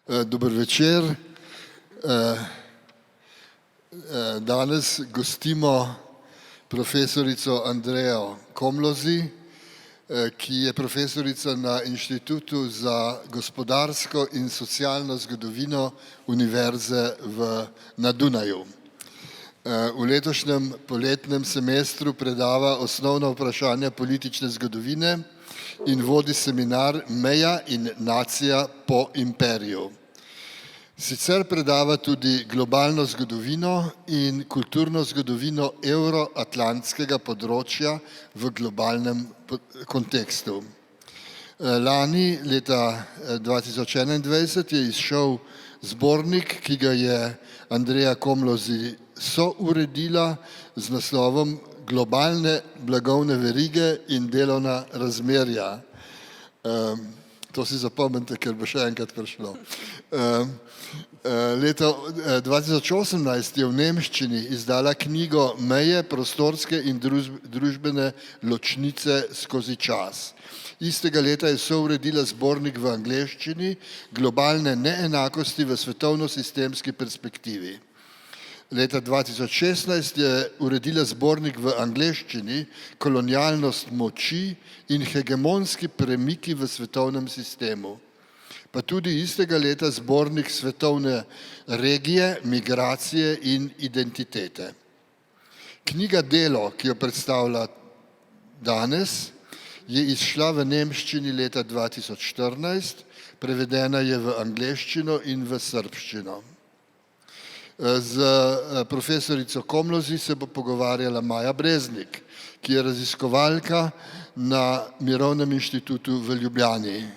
Dober večer. Danes gostimo profesorico Andreo Komlosy, ki je profesorica na Inštitutu za gospodarsko in socialno zgodovino Univerze na Dunaju. V letošnjem poletnem semestru predava osnovna vprašanja politične zgodovine in vodi seminar Meja in nacija po imperiju. Sicer predava tudi globalno zgodovino in kulturno zgodovino evroatlantskega področja v globalnem kontekstu. Lani, leta 2021, je izšel zbornik, ki ga je Andrea Komlosy souredila z naslovom Globalne blagovne verige in delovna razmerja. To si zapomnite, ker bo še enkrat prišlo. Leta 2018 je v nemščini izdala knjigo Meje, prostorske in družbene ločnice skozi čas. Istega leta je souredila zbornik v angleščini Globalne neenakosti v svetovno-sistemski perspektivi. Leta 2016 je uredila zbornik v angleščini Kolonialnost moči in hegemonski premiki v svetovnem sistemu. Pa tudi istega leta zbornik Svetovne regije, migracije in identitete. Knjiga Delo, ki jo predstavlja danes, je izšla v nemščini leta 2014, prevedena je v angleščino in v srbščino. Z profesorico Komlosy se bo pogovarjala Maja Breznik, ki je raziskovalka na Mirovnem inštitutu v Ljubljani.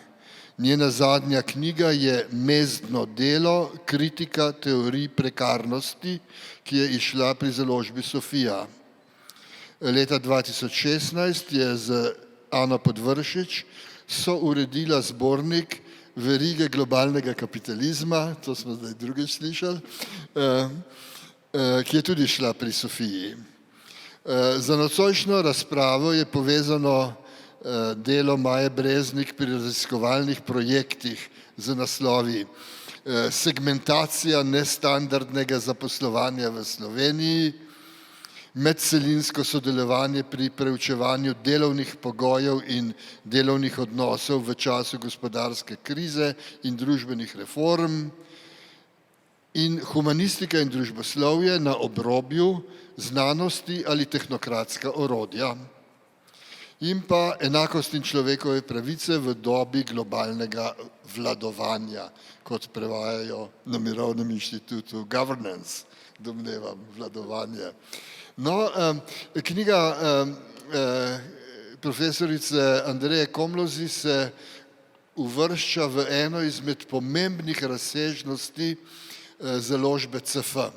Njena zadnja knjiga je Mezdno delo, kritika teorij prekarnosti, ki je izšla pri Založbi Sofija. Leta 2016 je z Ano Podvršič souredila zbornik Verige globalnega kapitalizma, to smo zdaj drugič slišali, ki je tudi šla pri Sofiji. Za nocojšnjo razpravo je povezano delo Maje Breznik pri raziskovalnih projektih z naslovi Segmentacija nestandardnega zaposlovanja v Sloveniji, medcelinsko sodelovanje pri preučevanju delovnih pogojev in delovnih odnosov v času gospodarske krize in družbenih reform in humanistika in družboslovje na obrobju znanosti ali tehnokratska orodja in pa enakost in človekove pravice v dobi globalnega vladovanja, kot prevajajo na Mirovnem inštitutu governance, domnevam, vladovanje. No, knjiga profesorice Andree Komlosy se uvršča v eno izmed pomembnih razsežnosti založbe CF.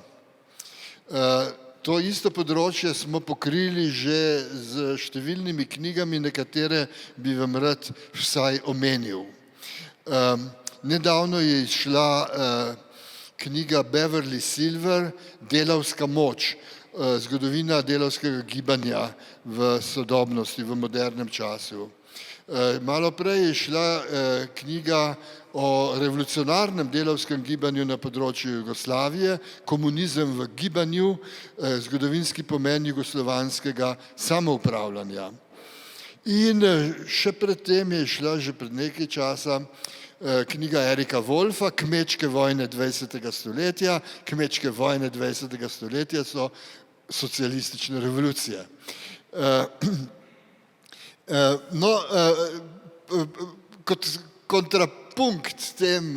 To isto področje smo pokrili že z številnimi knjigami, nekatere bi vam rad vsaj omenil. Nedavno je izšla knjiga Beverly Silver Delavska moč, zgodovina delavskega gibanja v sodobnosti, v modernem času. Malo prej je šla knjiga o revolucionarnem delavskem gibanju na področju Jugoslavije, Komunizem v gibanju, zgodovinski pomen jugoslovanskega samoupravljanja. In še predtem je šla, že pred nekaj časa, knjiga Erika Wolfa, Kmečke vojne 20. stoletja. Kmečke vojne 20. stoletja so socialistične revolucije. No, kot kontrapunkt tem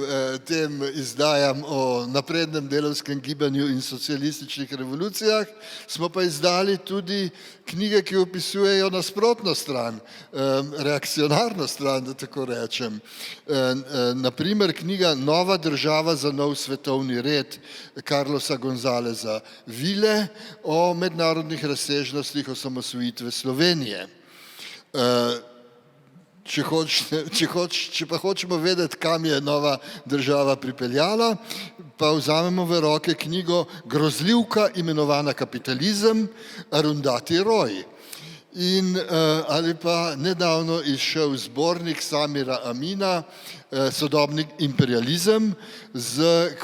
izdajam o naprednem delavskem gibanju in socialističnih revolucijah, smo pa izdali tudi knjige, ki opisujejo nasprotno stran, reakcionarno stran, da tako rečem. Naprimer knjiga Nova država za nov svetovni red Carlosa Gonzaleza Vile o mednarodnih razsežnostih osamosvojitve Slovenije. Če pa hočemo vedeti, kam je nova država pripeljala, pa vzamemo v roke knjigo Grozljivka imenovana kapitalizem, Arundhati Roy. in ali pa nedavno izšel zbornik Samira Amina, Sodobni imperializem z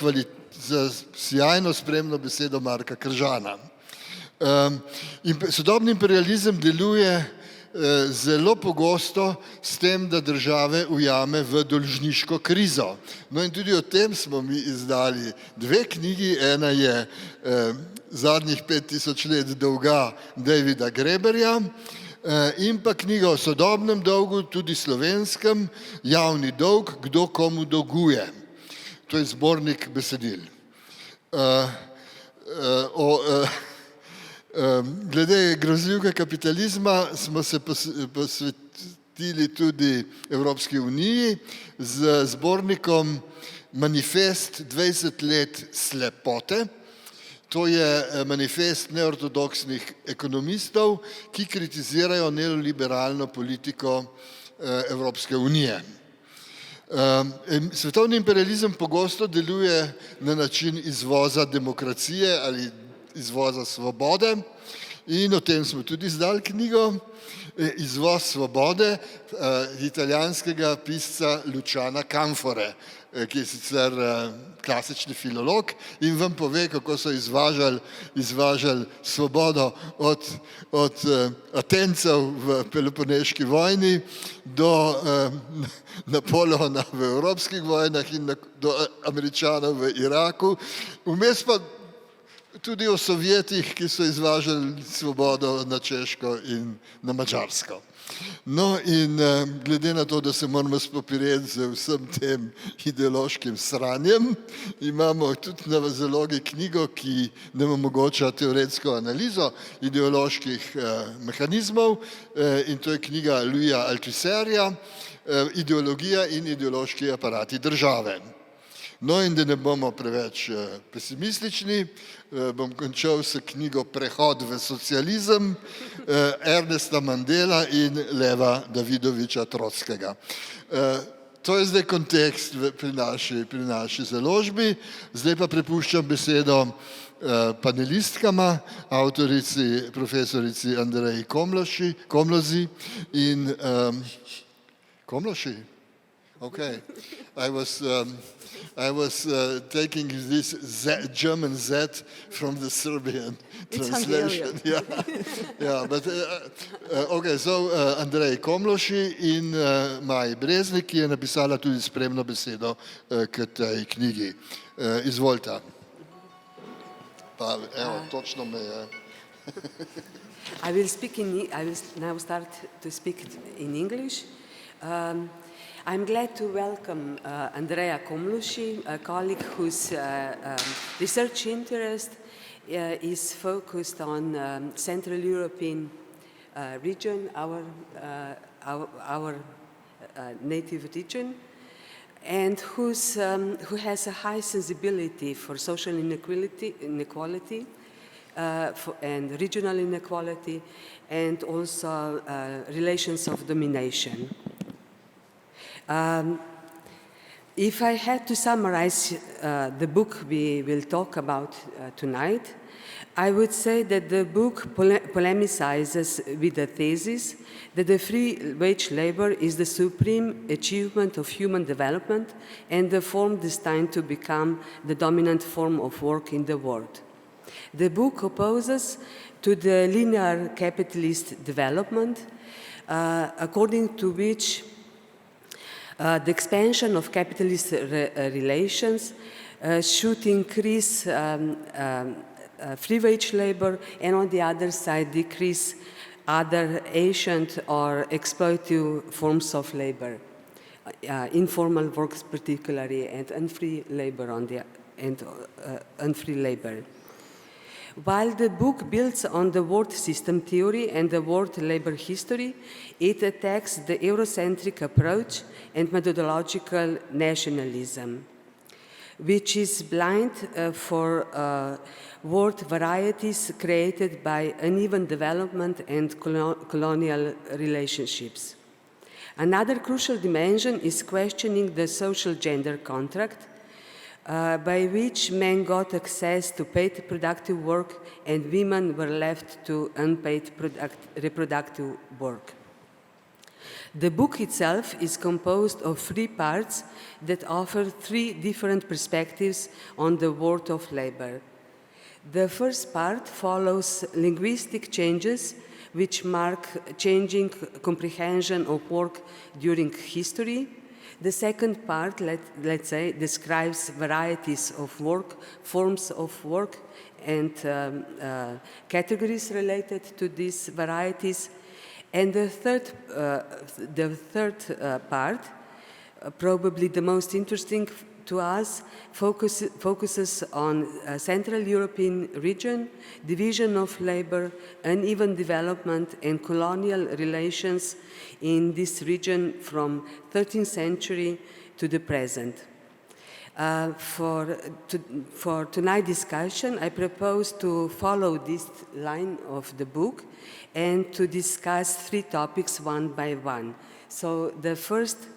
sjajno spremno besedo Marka Kržana. Sodobni imperializem deluje zelo pogosto s tem, da države ujame v dolžniško krizo. No in tudi o tem smo mi izdali dve knjigi, ena je Zadnjih 5000 let dolga Davida Greberja in pa knjiga o sodobnem dolgu, tudi slovenskem, Javni dolg, kdo komu dolguje. To je zbornik besedil. Glede grozljivega kapitalizma smo se posvetili tudi Evropski uniji z zbornikom Manifest 20 let slepote. To je manifest neortodoksnih ekonomistov, ki kritizirajo neoliberalno politiko Evropske unije. Svetovni imperializem pogosto deluje na način izvoza demokracije ali izvoza svobode in o tem smo tudi izdali knjigo Izvoz svobode italijanskega pisca Luciana Canfore, ki je sicer klasični filolog in vam pove, kako so izvažali svobodo od Atencev v Peloponeški vojni do Napoleona v evropskih vojnah in do Američanov v Iraku. Vmes pa tudi o Sovjetih, ki so izvažali svobodo na Češko in na Madžarsko. No in glede na to, da se moramo spoprijeti z vsem tem ideološkim sranjem, imamo tudi na zalogi knjigo, ki nam omogoča teoretsko analizo ideoloških mehanizmov in to je knjiga Louisa Althusserja Ideologija in ideološki aparati države. No in da ne bomo preveč pesimistični, bom končal s knjigo Prehod v socializem Ernesta Mandela in Leva Davidoviča Trotskega. To je zdaj kontekst pri naši založbi. Zdaj pa prepuščam besedo panelistkama, avtorici, profesorici Andrei Komlosy in Komlosy? Okay. I was taking this German Z from the Serbian translation. But okay, so Andree Komlosy in Maji Breznik, ki je napisala tudi spremno besedo k tej knjigi. Izvolite. Pa evo, točno me je. I will now start to speak in English. I'm glad to welcome Andrea Komlosy, a colleague whose research interest is focused on Central European region, our native region, and who has a high sensibility for social inequality and regional inequality, and also relations of domination. If I had to summarize the book we will talk about tonight, I would say that the book polemicizes with the thesis that the free wage labor is the supreme achievement of human development and the form destined to become the dominant form of work in the world. The book opposes to the linear capitalist development, according to which the expansion of capitalist relations should increase free wage labor and on the other side decrease other ancient or exploitative forms of labor, informal works particularly, and unfree labor unfree labor. While the book builds on the world system theory and the world labor history, it attacks the Eurocentric approach and methodological nationalism, which is blind for world varieties created by uneven development and colonial relationships. Another crucial dimension is questioning the social gender contract, by which men got access to paid productive work and women were left to unpaid reproductive work. The book itself is composed of 3 parts that offer 3 different perspectives on the world of labor. The first part follows linguistic changes which mark changing comprehension of work during history. The second part, let's say, describes varieties of work, forms of work, and categories related to these varieties. And the third part, probably the most interesting to us, focuses on Central European region, division of labor, uneven development, and colonial relations in this region from 13th century to the present. For tonight's discussion, I propose to follow this line of the book and to discuss 3 topics one by one. So the first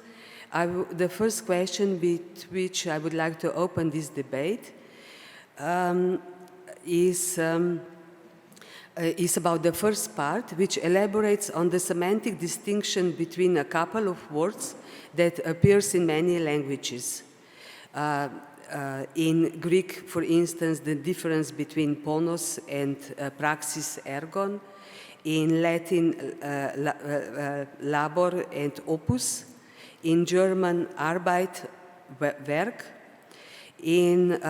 question with which I would like to open this debate is about the first part, which elaborates on the semantic distinction between a couple of words that appears in many languages. In Greek, for instance, the difference between ponos and praxis ergon. In Latin, labor and opus. In German, Arbeit, Werk. In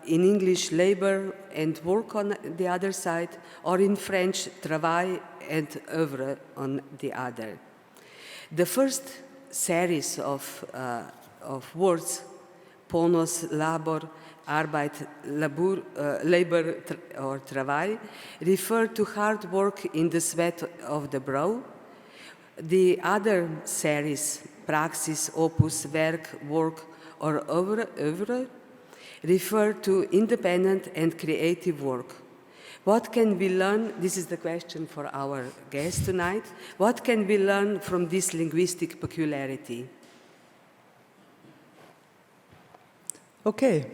English, labor and work on the other side, or in French, travail and œuvre on the other. The first series of words, ponos, labor, Arbeit, labor or travail, refer to hard work in the sweat of the brow. The other series, praxis, opus, werk, work, or œuvre, refer to independent and creative work. What can we learn? This is the question for our guest tonight. What can we learn from this linguistic peculiarity? Okay,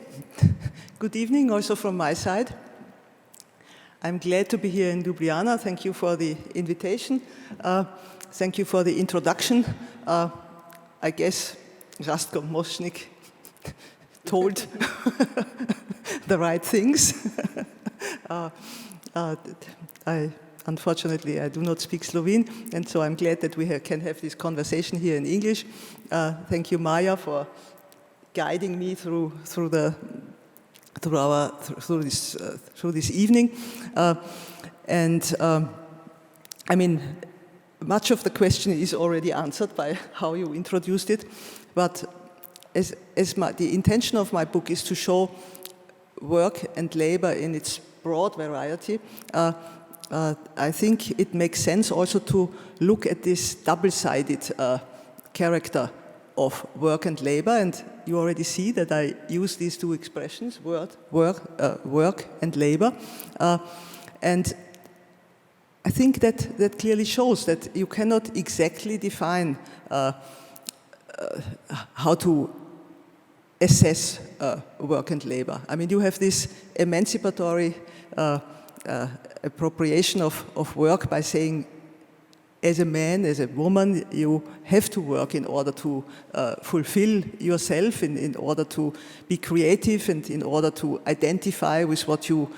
good evening also from my side. I'm glad to be here in Ljubljana. Thank you for the invitation. Thank you for the introduction. I guess Rastko Moschnik told the right things. Unfortunately, I do not speak Slovene, and so I'm glad that we can have this conversation here in English. Thank you, Maja, for guiding me through this evening. I mean, much of the question is already answered by how you introduced it, but the intention of my book is to show work and labor in its broad variety. I think it makes sense also to look at this double-sided character of work and labor, and you already see that I use these 2 expressions, work and labor. And I think that clearly shows that you cannot exactly define how to assess work and labor. I mean, you have this emancipatory appropriation of work by saying, as a man, as a woman, you have to work in order to fulfill yourself, in order to be creative, and in order to identify with what you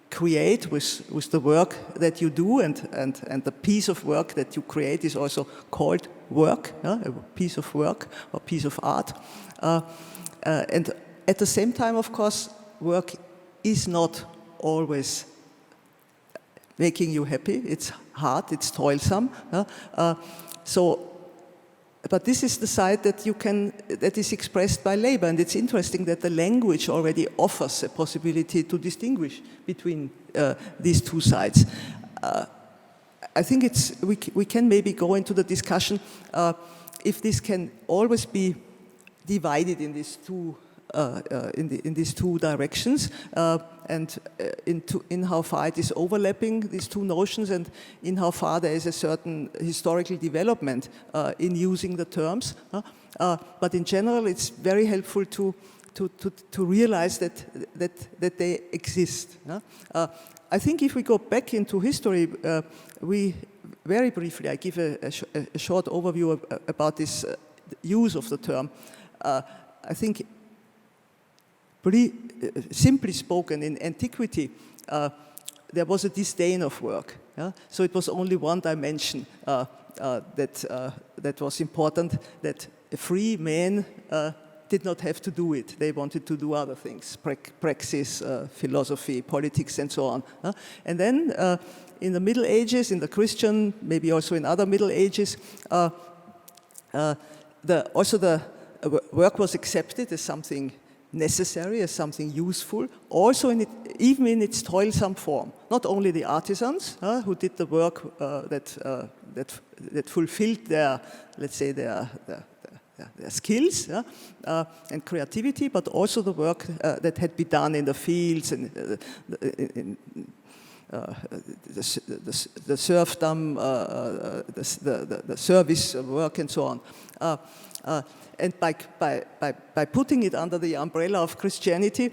create, with the work that you do, and the piece of work that you create is also called work, a piece of work or piece of art. And at the same time, of course, work is not always making you happy. It's hard, it's toilsome. But this is the side that is expressed by labor, and it's interesting that the language already offers a possibility to distinguish between these 2 sides. I think we can maybe go into the discussion if this can always be divided in these 2 in these 2 directions, and in how far it is overlapping these 2 notions, and in how far there is a certain historical development in using the terms. But in general, it's very helpful to to realize that they exist. I think if we go back into history, we very briefly, I give a short overview about this use of the term. I think, simply spoken, in antiquity, there was a disdain of work. So it was only one dimension that was important, that a free man did not have to do it. They wanted to do other things, praxis, philosophy, politics, and so on. And then in the Middle Ages, in the Christian, maybe also in other Middle Ages, also the work was accepted as something necessary, as something useful, also even in its toilsome form. Not only the artisans who did the work that fulfilled their, let's say, their skills and creativity, but also the work that had been done in the fields and the serfdom, the service work, and so on. And by putting it under the umbrella of Christianity,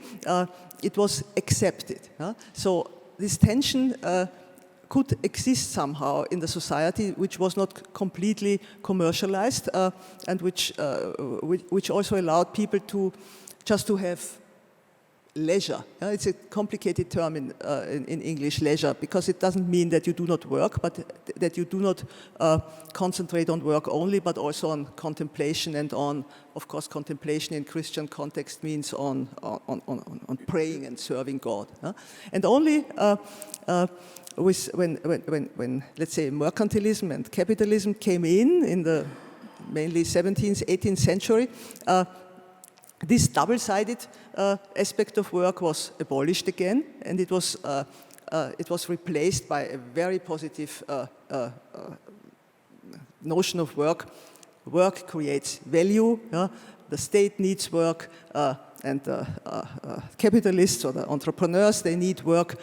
it was accepted. So this tension could exist somehow in the society, which was not completely commercialized, and which also allowed people to just to have leisure. It's a complicated term in English, leisure, because it doesn't mean that you do not work, but that you do not concentrate on work only, but also on contemplation and on, of course, contemplation in Christian context means on praying and serving God. And only when let's say mercantilism and capitalism came in the mainly 17th, 18th century, this double-sided aspect of work was abolished again, and it was replaced by a very positive notion of work. Work creates value. The state needs work, and capitalists or the entrepreneurs, they need work,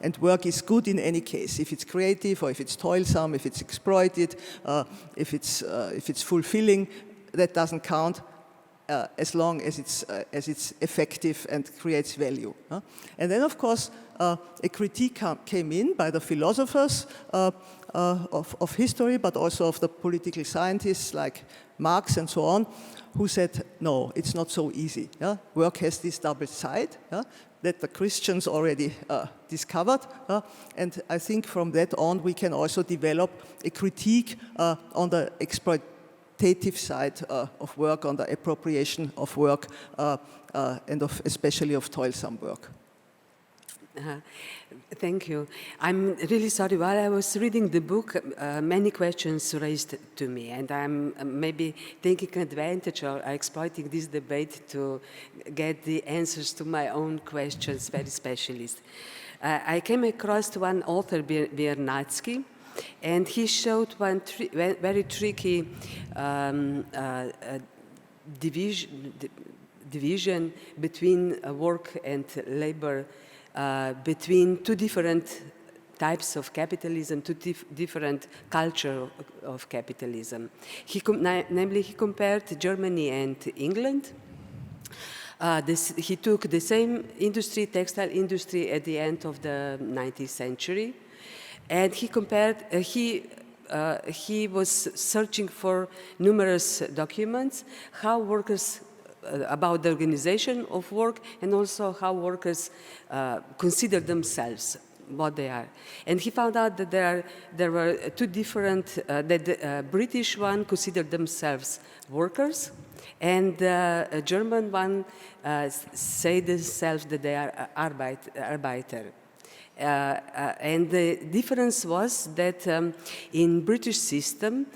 and work is good in any case. If it's creative or if it's toilsome, if it's exploited, if it's fulfilling, that doesn't count. As long as it's effective and creates value. And then, of course, a critique came in by the philosophers of history, but also of the political scientists like Marx and so on, who said, no, it's not so easy. Work has this double side that the Christians already discovered. And I think from that on, we can also develop a critique on the exploitation side of work, on the appropriation of work, and especially of toilsome work. Thank you. I'm really sorry. While I was reading the book, many questions raised to me, and I'm maybe taking advantage or exploiting this debate to get the answers to my own questions, very specialist. I came across one author, Biernatsky, and he showed one very tricky division between work and labor, between two different types of capitalism, two different culture of capitalism. Namely, he compared Germany and England. He took the same industry, textile industry, at the end of the 19th century. And he compared, he was searching for numerous documents, how workers, about the organization of work, and also how workers consider themselves, what they are. And he found out that there were two different, that the British one considered themselves workers, and the German one say themselves that they are Arbeiter. And the difference was that in British system,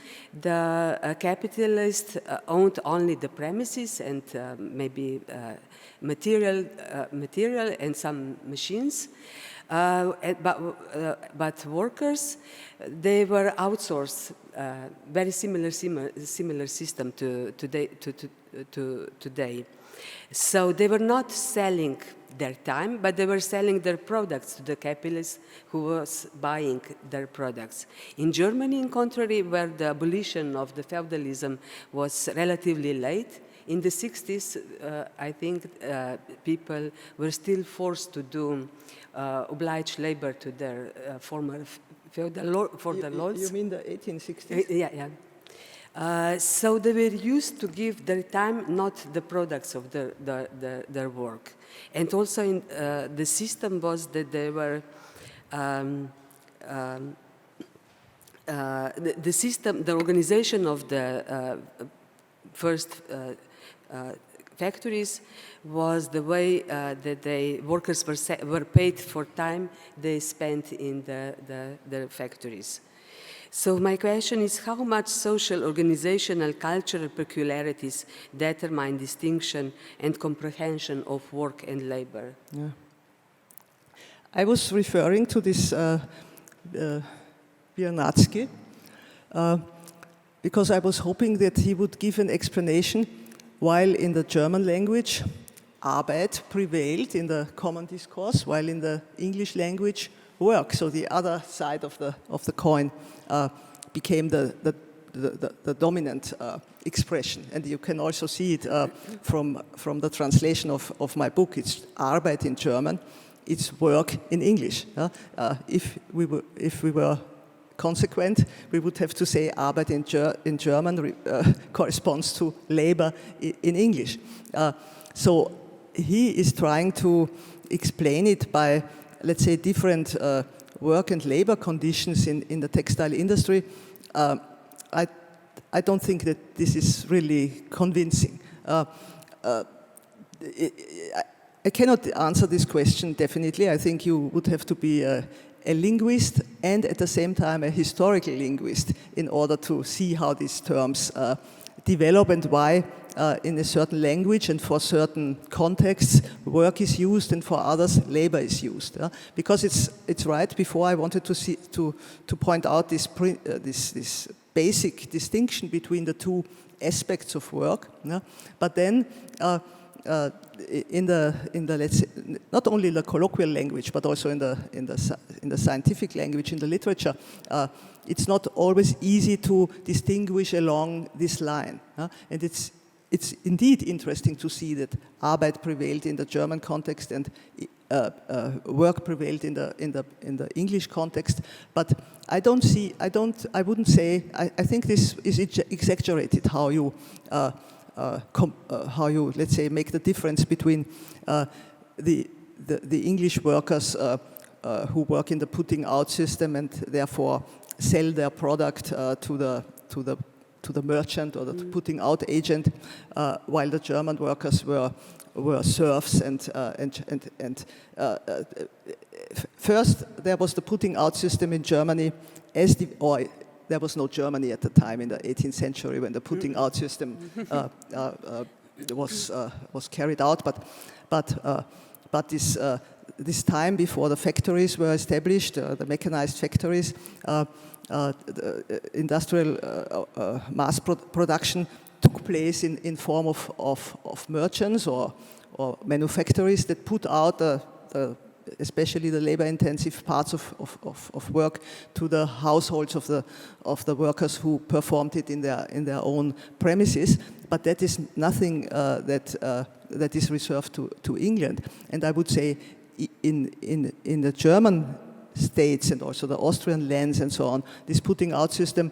the capitalist owned only the premises and maybe material and some machines. But workers, they were outsourced. Very similar system to today. So they were not selling their time, but they were selling their products to the capitalist who was buying their products. In Germany, in contrary, where the abolition of the feudalism was relatively late, In the 60s, I think people were still forced to do obliged labor to their former feudal lords. You mean the 1860s? Yeah. So they were used to give their time, not the products of their work. And also the system was that they were, the organization of the first factories was the way that workers were paid for time they spent in the factories. So my question is, how much social, organizational, cultural peculiarities determine distinction and comprehension of work and labor? Yeah. I was referring to this Biernacki because I was hoping that he would give an explanation while in the German language Arbeit prevailed in the common discourse, while in the English language work, so the other side of the coin, became the dominant expression. And you can also see it from the translation of my book. It's Arbeit in German, it's work in English. If we were consequent, we would have to say Arbeit in German corresponds to labor in English. So he is trying to explain it by, let's say, different work and labor conditions in the textile industry. I don't think that this is really convincing. I cannot answer this question definitely. I think you would have to be a linguist and at the same time a historical linguist in order to see how these terms develop and why in a certain language and for certain contexts work is used and for others labor is used. Because it's right, before I wanted to point out this basic distinction between the two aspects of work. But then in the let's say, not only in the colloquial language but also in the scientific language, in the literature, it's not always easy to distinguish along this line. And it's indeed interesting to see that Arbeit prevailed in the German context and work prevailed in the English context. But I wouldn't say. I think this is exaggerated how you let's say make the difference between the English workers who work in the putting out system and therefore sell their product to the merchant or the putting out agent, while the German workers were serfs and first there was the putting out system in Germany there was no Germany at the time in the 18th century when the putting out system was carried out, but this time before the factories were established, the mechanized factories, the industrial mass production took place in form of merchants or manufactories that put out especially the labor-intensive parts of work to the households of the workers who performed it in their own premises. But that is nothing that is reserved to England. And I would say in the German states and also the Austrian lands and so on, this putting out system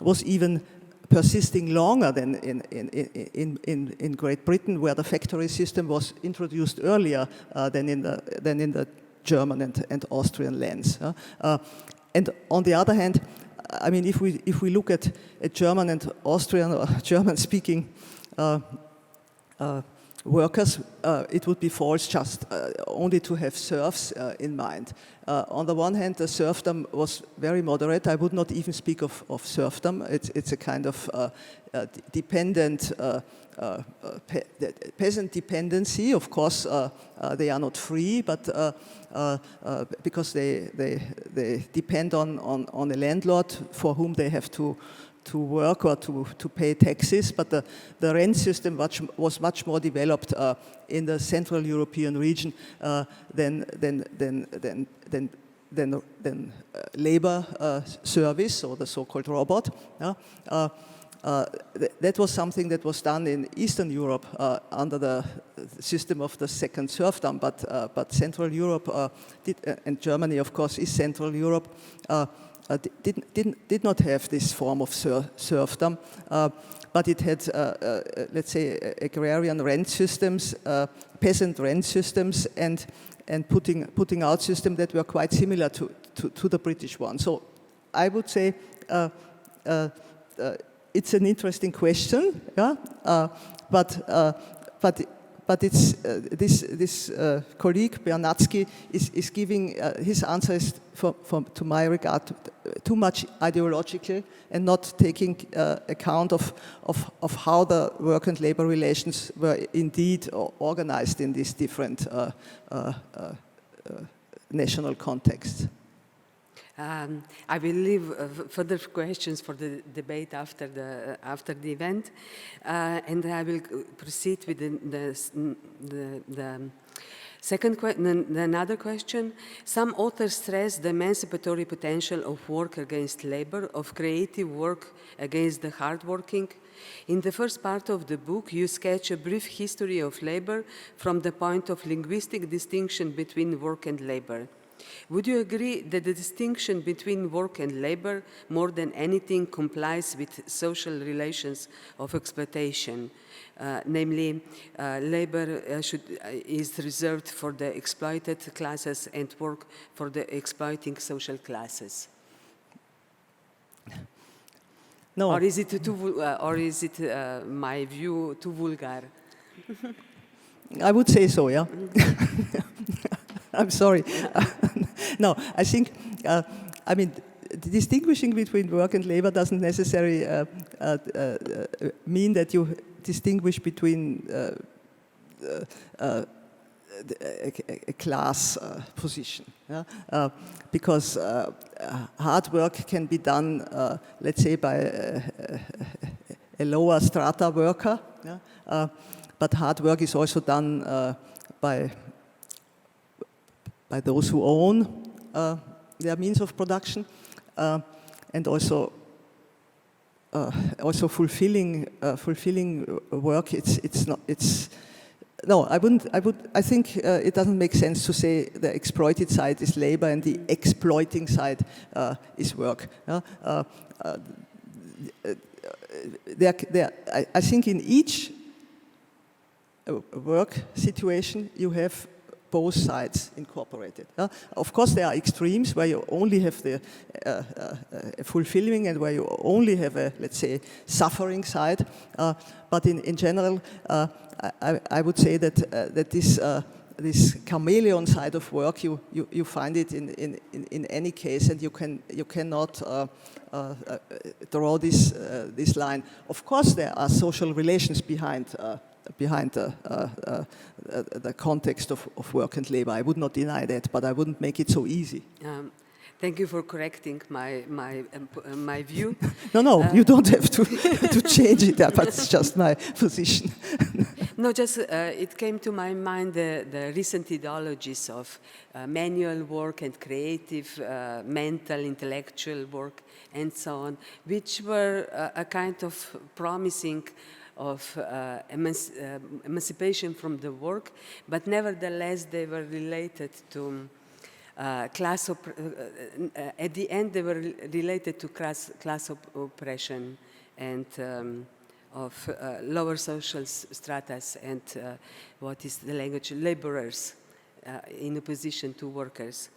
was even persisting longer than in Great Britain, where the factory system was introduced earlier than in the German and Austrian lands. And on the other hand, I mean, if we look at German and Austrian or German-speaking workers, it would be false just only to have serfs in mind. On the one hand, the serfdom was very moderate. I would not even speak of serfdom. It's a kind of dependent, peasant dependency. Of course, they are not free, but because they depend on a landlord for whom they have to work or to pay taxes, but the rent system was much more developed in the Central European region than labor service or the so-called robot. That was something that was done in Eastern Europe under the system of the second serfdom, but Central Europe and Germany, of course, is Central Europe, did not have this form of serfdom, but it had, let's say, agrarian rent systems, peasant rent systems, and putting out systems that were quite similar to the British one. So I would say it's an interesting question, yeah? But it's this colleague Bernatsky is giving his answer is, to my regard, too much ideological and not taking account of how the work and labor relations were indeed organized in these different national contexts. I will leave further questions for the debate after the event, and I will proceed with the second another question. Some authors stress the emancipatory potential of work against labor, of creative work against the hardworking. In the first part of the book, you sketch a brief history of labor from the point of linguistic distinction between work and labor. Would you agree that the distinction between work and labor, more than anything, complies with social relations of exploitation? Namely, labor is reserved for the exploited classes and work for the exploiting social classes. No. Or is it my view too vulgar? I would say so, yeah. I'm sorry. No, I think, I mean, distinguishing between work and labor doesn't necessarily mean that you distinguish between a class position. Yeah? Because hard work can be done, let's say, by a lower strata worker, yeah? But hard work is also done by those who own their means of production, and also fulfilling work. I think it doesn't make sense to say the exploited side is labor and the exploiting side is work. I think in each work situation you have both sides incorporated. Of course, there are extremes where you only have the fulfilling and where you only have a, let's say, suffering side. But in general, I would say that this chameleon side of work, you find it in any case, and you cannot draw this line. Of course, there are social relations behind the context of work and labor. I would not deny that, but I wouldn't make it so easy. Thank you for correcting my view. No, you don't have to change it, but it's just my position. No, just it came to my mind the recent ideologies of manual work and creative, mental, intellectual work, and so on, which were a kind of promising of emancipation from the work, but nevertheless they were related to at the end they were related to class oppression and of lower social stratas and what is the language, laborers in opposition to workers.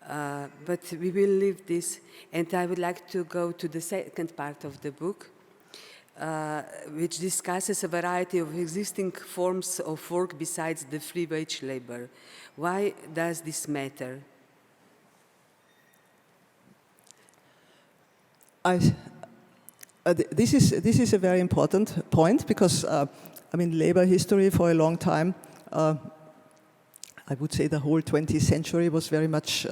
But we will leave this, and I would like to go to the second part of the book, which discusses a variety of existing forms of work besides the free wage labor. Why does this matter? This is a very important point because, I mean, labor history for a long time, I would say the whole 20th century was very much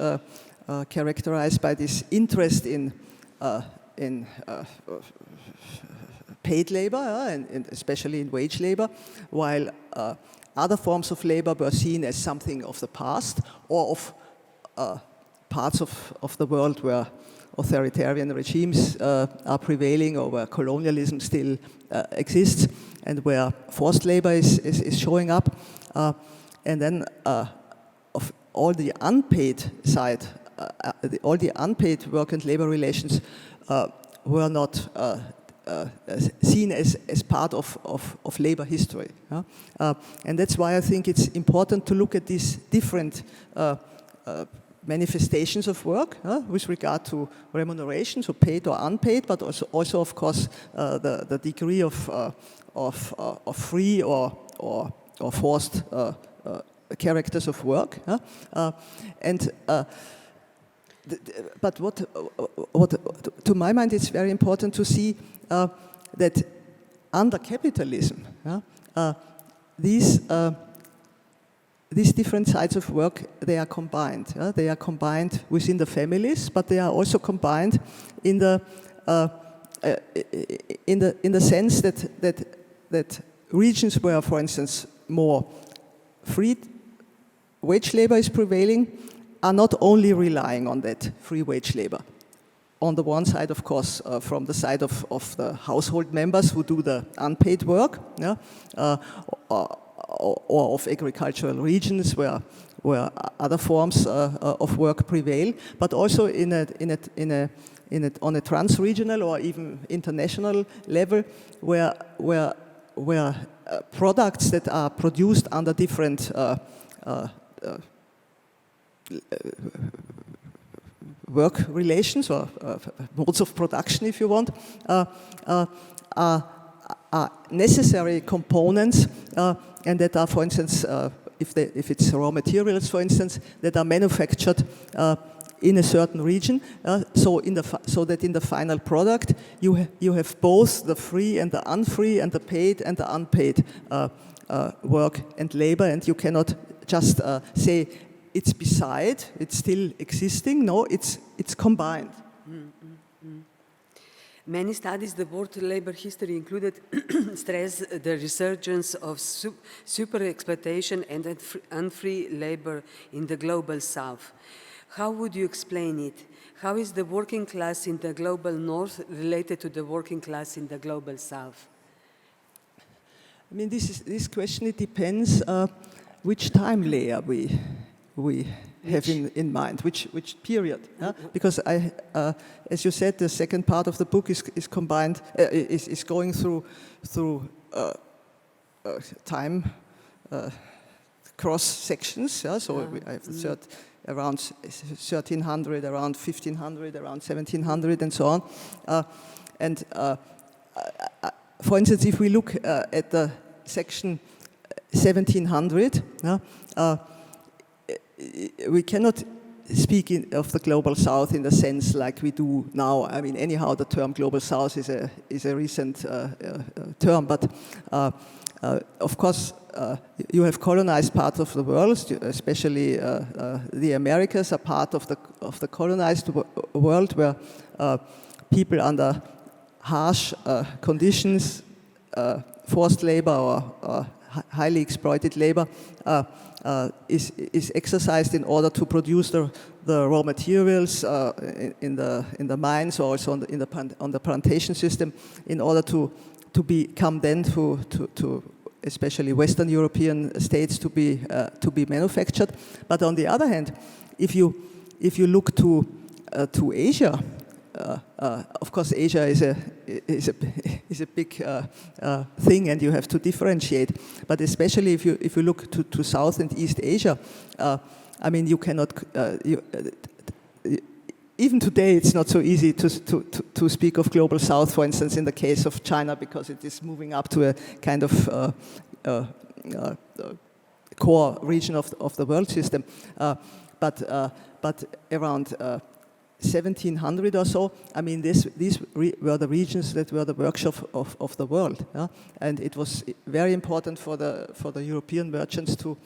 characterized by this interest in paid labor, and especially in wage labor, while other forms of labor were seen as something of the past or of parts of the world where authoritarian regimes are prevailing, or where colonialism still exists, and where forced labor is showing up. And then of all the unpaid side, all the unpaid work and labor relations were not seen as part of labor history. And that's why I think it's important to look at these different manifestations of work with regard to remuneration, so paid or unpaid, but also of course, the degree of free or forced characters of work. But what to my mind, it's very important to see that under capitalism, these different sides of work, they are combined. They are combined within the families, but they are also combined in the sense that regions where, for instance, more free wage labor is prevailing are not only relying on that free wage labor. On the one side, of course, from the side of the household members who do the unpaid work, or of agricultural regions where other forms of work prevail, but also on a trans-regional or even international level, where products that are produced under different work relations or modes of production, if you want, are necessary components, and that are, for instance, if it's raw materials, for instance, that are manufactured in a certain region, so that in the final product you have both the free and the unfree, and the paid and the unpaid work and labor, and you cannot just say it's beside, it's still existing. No, it's combined. Many studies the world labor history included stress the resurgence of super exploitation and unfree labor in the global south. How would you explain it? How is the working class in the global north related to the working class in the global south? I mean, this question, it depends which time layer we have in mind, which period. Because as you said, the second part of the book is combined, is going through time cross sections. So I have the around 1300, around 1500, around 1700, and so on. For instance, if we look at the section 1700, we cannot speak of the global south in the sense like we do now. I mean, anyhow, the term global south is a recent term, but of course, you have colonized parts of the world, especially the Americas are part of the colonized world, where people under harsh conditions, forced labor or highly exploited labor is exercised in order to produce the raw materials in the mines, or also on the plantation system, in order to become then to especially Western European states to be manufactured. But on the other hand, if you look to Asia, of course, Asia is a big thing, and you have to differentiate. But especially if you look to South and East Asia, I mean, you cannot. Even today, it's not so easy to speak of global South, for instance, in the case of China, because it is moving up to a kind of core region of the world system. But around 1700 or so, I mean, these were the regions that were the workshop of the world, and it was very important for the European merchants to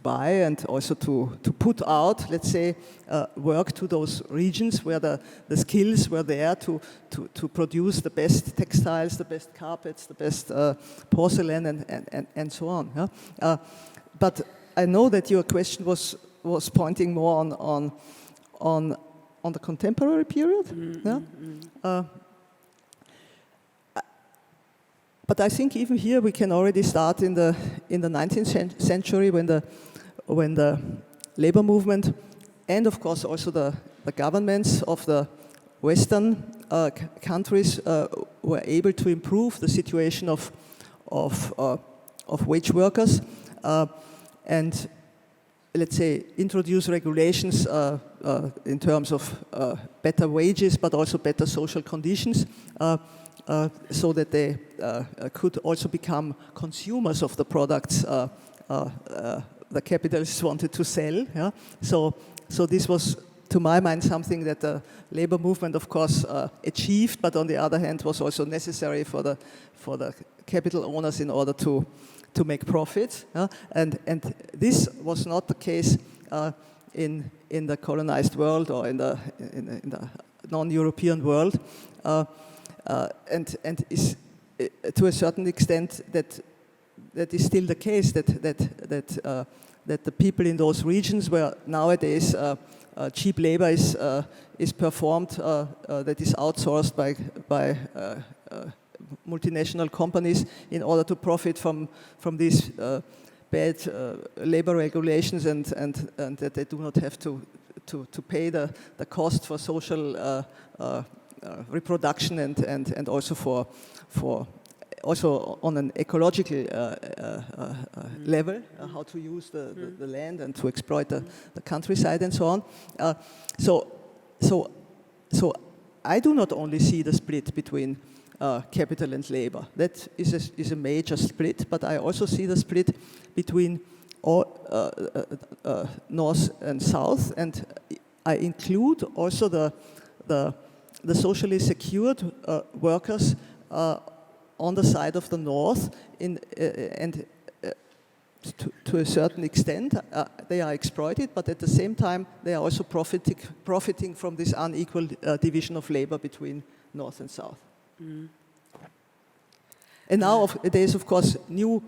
buy and also to put out, let's say, work to those regions where the skills were there to produce the best textiles, the best carpets, the best porcelain, and so on. But I know that your question was was pointing more on the contemporary period. Yeah? But I think even here we can already start in the 19th century when the labor movement and of course also the governments of the Western countries were able to improve the situation of wage workers and let's say introduce regulations in terms of better wages but also better social conditions so that they could also become consumers of the products the capitalists wanted to sell. Yeah? So this was, to my mind, something that the labor movement, of course, achieved, but on the other hand, was also necessary for the capital owners in order to make profits. Yeah? And this was not the case in the colonized world or in the non-European world, and is to a certain extent that is still the case, that the people in those regions where nowadays cheap labor is performed, that is outsourced by multinational companies in order to profit from these bad labor regulations, and that they do not have to pay the cost for social reproduction and also for also on an ecological level, how to use the land and to exploit the countryside and so on. So I do not only see the split between capital and labor. That is a major split, but I also see the split between North and South, and I include also the socially secured workers on the side of the North, and to a certain extent they are exploited, but at the same time they are also profiting from this unequal division of labor between North and South. Mm. And nowadays, of course, new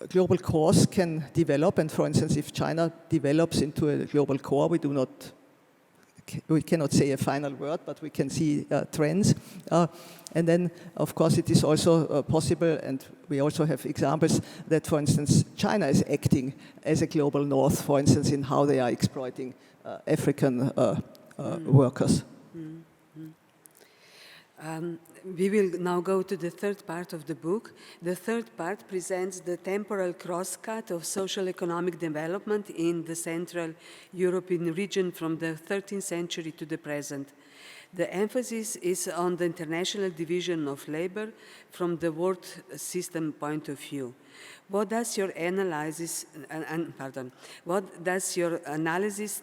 global cores can develop, and for instance, if China develops into a global core, we cannot say a final word, but we can see trends. And then, of course, it is also possible, and we also have examples that, for instance, China is acting as a global north, for instance, in how they are exploiting African workers. We will now go to the third part of the book. The third part presents the temporal crosscut of social economic development in the Central European region from the 13th century to the present. The emphasis is on the international division of labor from the world system point of view. What does your analysis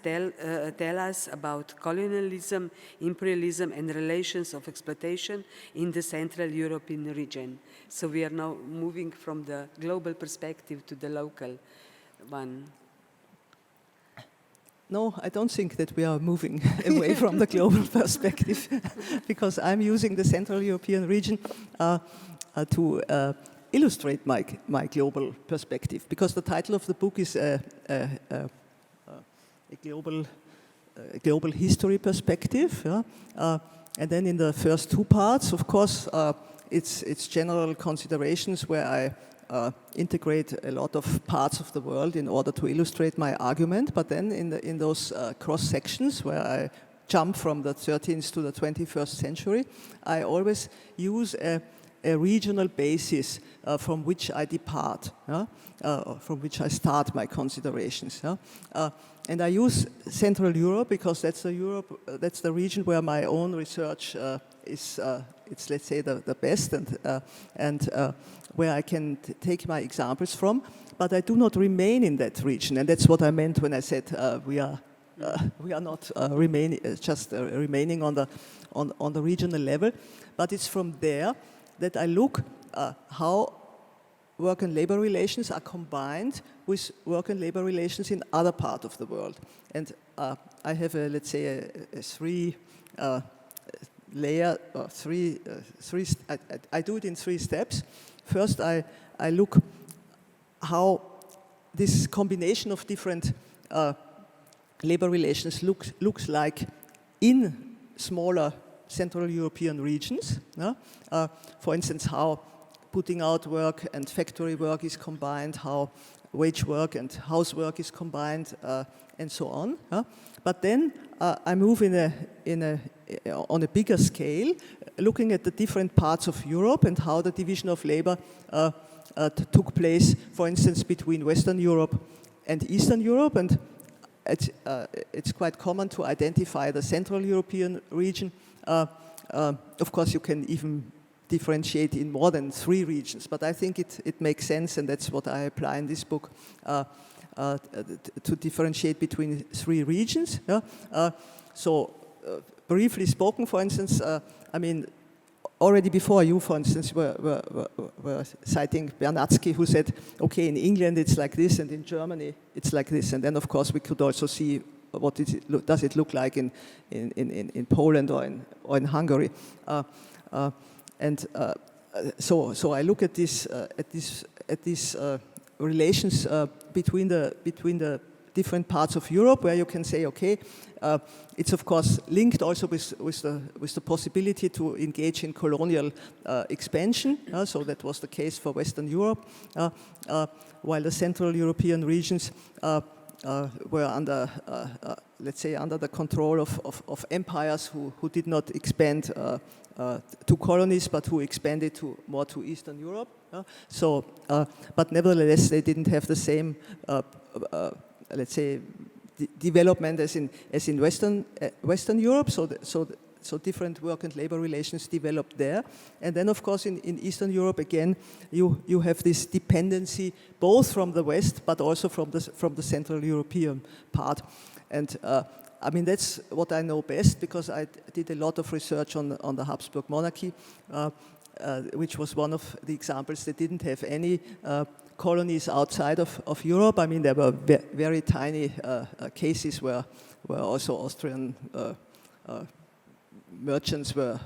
tell us about colonialism, imperialism, and relations of exploitation in the Central European region? So we are now moving from the global perspective to the local one. No, I don't think that we are moving away from the global perspective, because I'm using the Central European region to illustrate my global perspective, because the title of the book is a global history perspective. Yeah? And then in the first two parts, of course, it's general considerations where I integrate a lot of parts of the world in order to illustrate my argument. But then in those cross sections where I jump from the 13th to the 21st century, I always use a regional basis from which I depart, from which I start my considerations. And I use Central Europe because that's the region where my own research is, let's say, the best, and where I can take my examples from. But I do not remain in that region, and that's what I meant when I said we are not remaining on the regional level. But it's from there that I look how work and labor relations are combined with work and labor relations in other parts of the world. And I have let's say a three layer, or I do it in three steps. First, I look how this combination of different labor relations looks like in smaller Central European regions. For instance, how putting out work and factory work is combined, how wage work and housework is combined, and so on. But then I move on a bigger scale, looking at the different parts of Europe and how the division of labor took place, for instance, between Western Europe and Eastern Europe. And it's quite common to identify the Central European region. Of course, you can even differentiate in more than 3 regions, but I think it makes sense, and that's what I apply in this book, to differentiate between 3 regions. Briefly spoken, for instance, I mean, already before you, for instance, were citing Bernatsky, who said, okay, in England it's like this, and in Germany it's like this. And then, of course, we could also see what does it look like in Poland or in Hungary. So I look at these relations between the different parts of Europe, where you can say, okay, it's of course linked also with the possibility to engage in colonial expansion. So that was the case for Western Europe, while the Central European regions were under, let's say, under the control of empires who did not expand to colonies, but who expanded more to Eastern Europe. But nevertheless, they didn't have the same, let's say, development as in Western Europe. So different work and labor relations developed there. And then, of course, in Eastern Europe, again, you have this dependency both from the West, but also from the Central European part. And I mean, that's what I know best, because I did a lot of research on the Habsburg monarchy, which was one of the examples that didn't have any colonies outside of Europe. I mean, there were very tiny cases where also Austrian merchants were,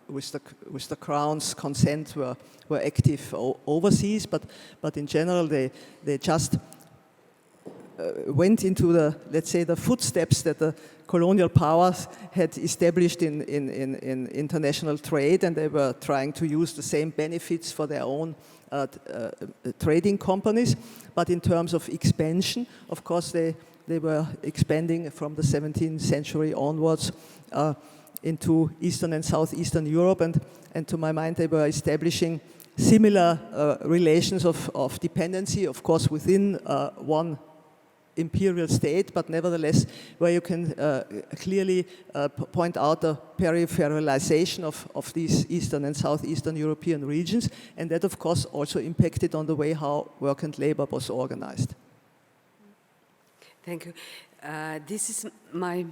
with the crown's consent, were active overseas. But in general, they just went into let's say, the footsteps that the colonial powers had established in international trade, and they were trying to use the same benefits for their own trading companies. But in terms of expansion, of course, they were expanding from the 17th century onwards into Eastern and Southeastern Europe, and to my mind, they were establishing similar relations of dependency, of course, within one imperial state, but nevertheless, where you can clearly point out the peripheralization of these Eastern and Southeastern European regions, and that, of course, also impacted on the way how work and labor was organized. Thank you. This is my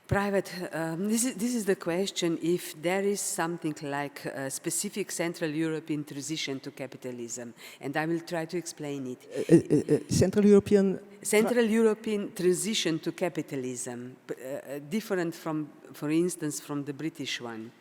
private, this is the question, if there is something like a specific Central European transition to capitalism, and I will try to explain it. Central European transition to capitalism, different from, for instance, from the British one.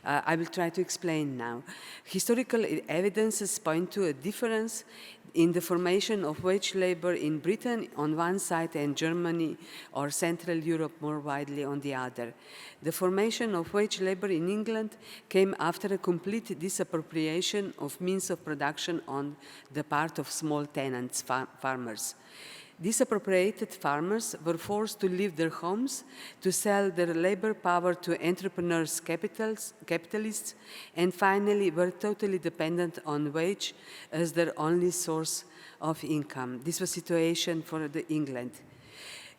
I will try to explain now. Historical evidences point to a difference in the formation of wage labor in Britain on one side and Germany or Central Europe more widely on the other. The formation of wage labor in England came after a complete disappropriation of means of production on the part of small tenants, farmers. Disappropriated farmers were forced to leave their homes, to sell their labor power to entrepreneurs, capitalists, and finally were totally dependent on wage as their only source of income. This was the situation for England.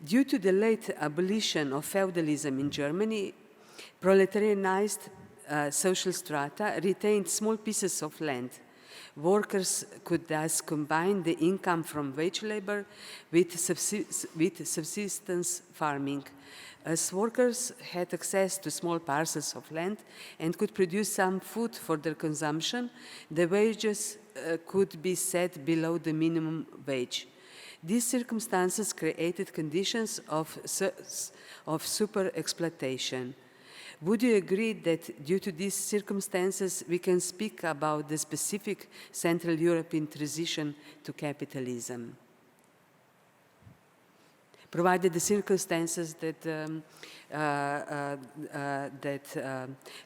Due to the late abolition of feudalism in Germany, proletarianized social strata retained small pieces of land. Workers could thus combine the income from wage labor with subsistence farming. As workers had access to small parcels of land and could produce some food for their consumption, the wages could be set below the minimum wage. These circumstances created conditions of super exploitation. Would you agree that due to these circumstances we can speak about the specific Central European transition to capitalism? Provided the circumstances that,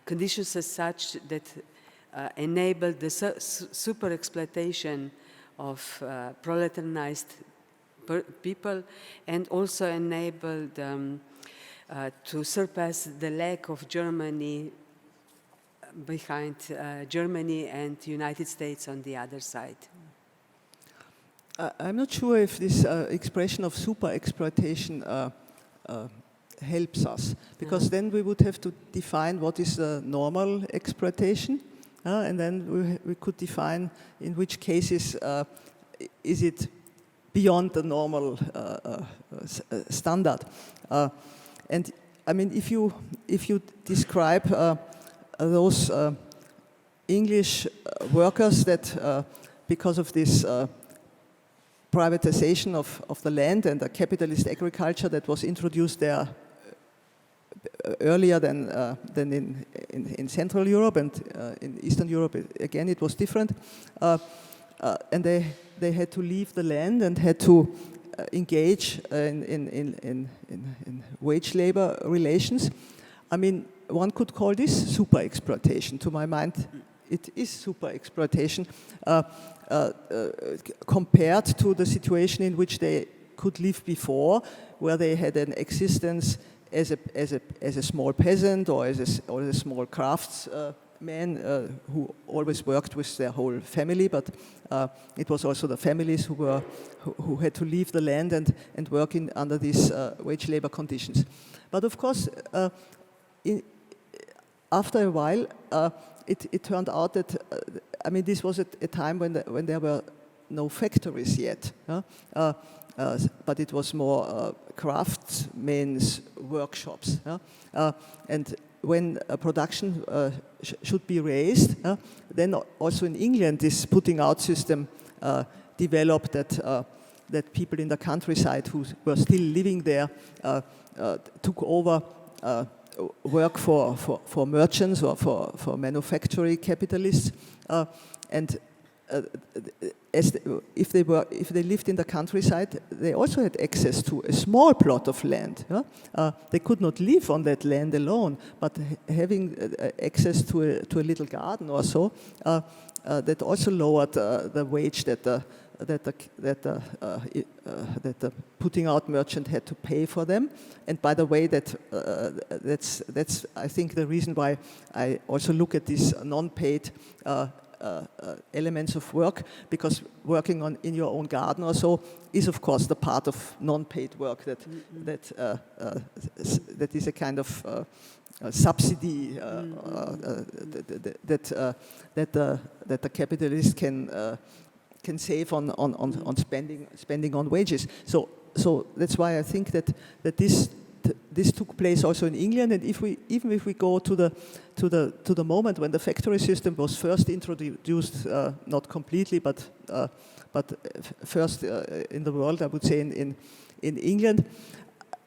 conditions are such that enable the super exploitation of proletarianized people, and also enabled to surpass the lack of Germany behind Germany and United States on the other side. I'm not sure if this expression of super exploitation helps us, because then we would have to define what is normal exploitation, and then we could define in which cases is it beyond the normal standard. And I mean, if you describe those English workers that because of this privatization of the land and the capitalist agriculture that was introduced there earlier than in Central Europe, and in Eastern Europe again it was different, and they had to leave the land and had to engage in wage labor relations. I mean, one could call this super exploitation. To my mind, it is super exploitation compared to the situation in which they could live before, where they had an existence as a small peasant or as a small craftsman who always worked with their whole family, but it was also the families who had to leave the land and work under these wage labor conditions. But of course, after a while, it turned out that I mean, this was at a time when there were no factories yet, but it was more craftsmen's workshops, and when production should be raised, then also in England this putting out system developed that people in the countryside who were still living there took over work for merchants or for manufacturing capitalists, and if they lived in the countryside, they also had access to a small plot of land. They could not live on that land alone, but having access to a little garden or so, that also lowered the wage that the putting out merchant had to pay for them. And by the way, that's I think the reason why I also look at these non-paid elements of work, because working in your own garden or so is of course the part of non-paid work that is a kind of subsidy that the capitalist can save on spending on wages. So that's why I think that this took place also in England. And even if we go to the moment when the factory system was first introduced, not completely, but first in the world, I would say in England.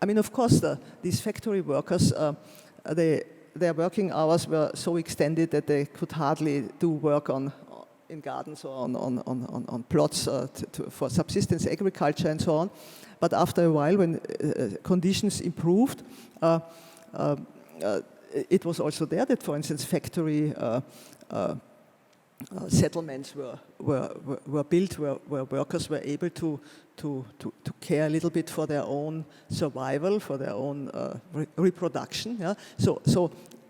I mean, of course, these factory workers, their working hours were so extended that they could hardly do work in gardens or on plots for subsistence agriculture and so on. But after a while, when conditions improved, it was also there that, for instance, factory settlements were built where workers were able to care a little bit for their own survival, for their own reproduction. Yeah?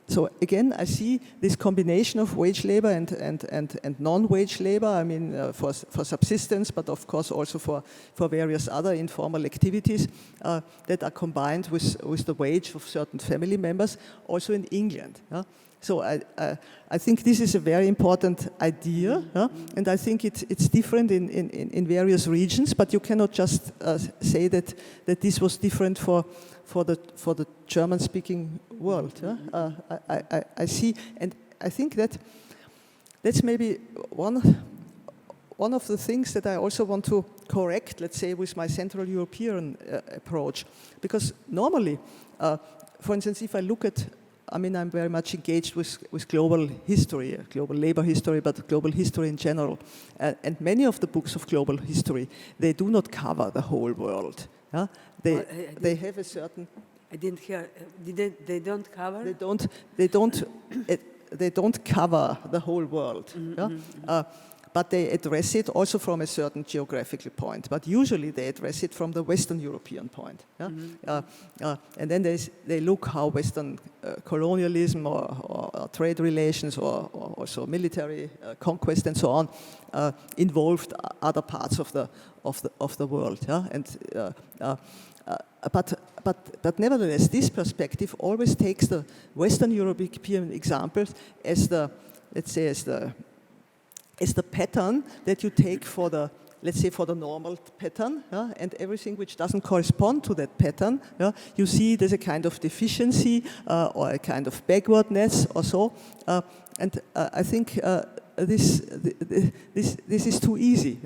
So again, I see this combination of wage labor and non-wage labor. I mean, for subsistence, but of course also for various other informal activities that are combined with the wage of certain family members, also in England. So I think this is a very important idea, and I think it's different in various regions. But you cannot just say that this was different for the German-speaking world. I see, and I think that's maybe one of the things that I also want to correct, let's say, with my Central European approach, because normally, for instance, if I look at I mean, I'm very much engaged with global history, global labor history, but global history in general. And many of the books of global history, they do not cover the whole world. Yeah? They have a certain... I didn't hear. They don't cover? They don't cover the whole world. Yeah? But they address it also from a certain geographical point. But usually they address it from the Western European point. Yeah? And then they look how Western colonialism or trade relations or also military conquest and so on involved other parts of the world. Yeah? And but nevertheless, this perspective always takes the Western European examples as the, let's say, as the pattern that you take for the, let's say, for the normal pattern, and everything which doesn't correspond to that pattern, you see there's a kind of deficiency or a kind of backwardness or so. And I think this is too easy.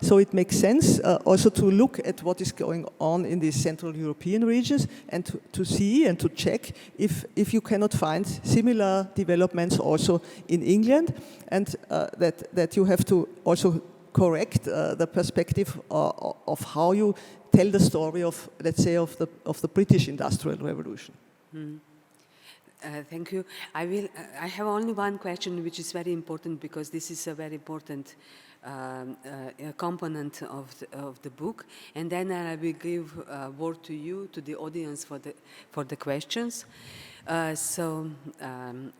So it makes sense also to look at what is going on in these Central European regions and to see and to check if you cannot find similar developments also in England, and that you have to also correct the perspective of how you tell the story of, let's say, of the British Industrial Revolution. Thank you. I have only one question, which is very important because this is a very important component of the book, and then I will give a word to you, to the audience, for the questions. So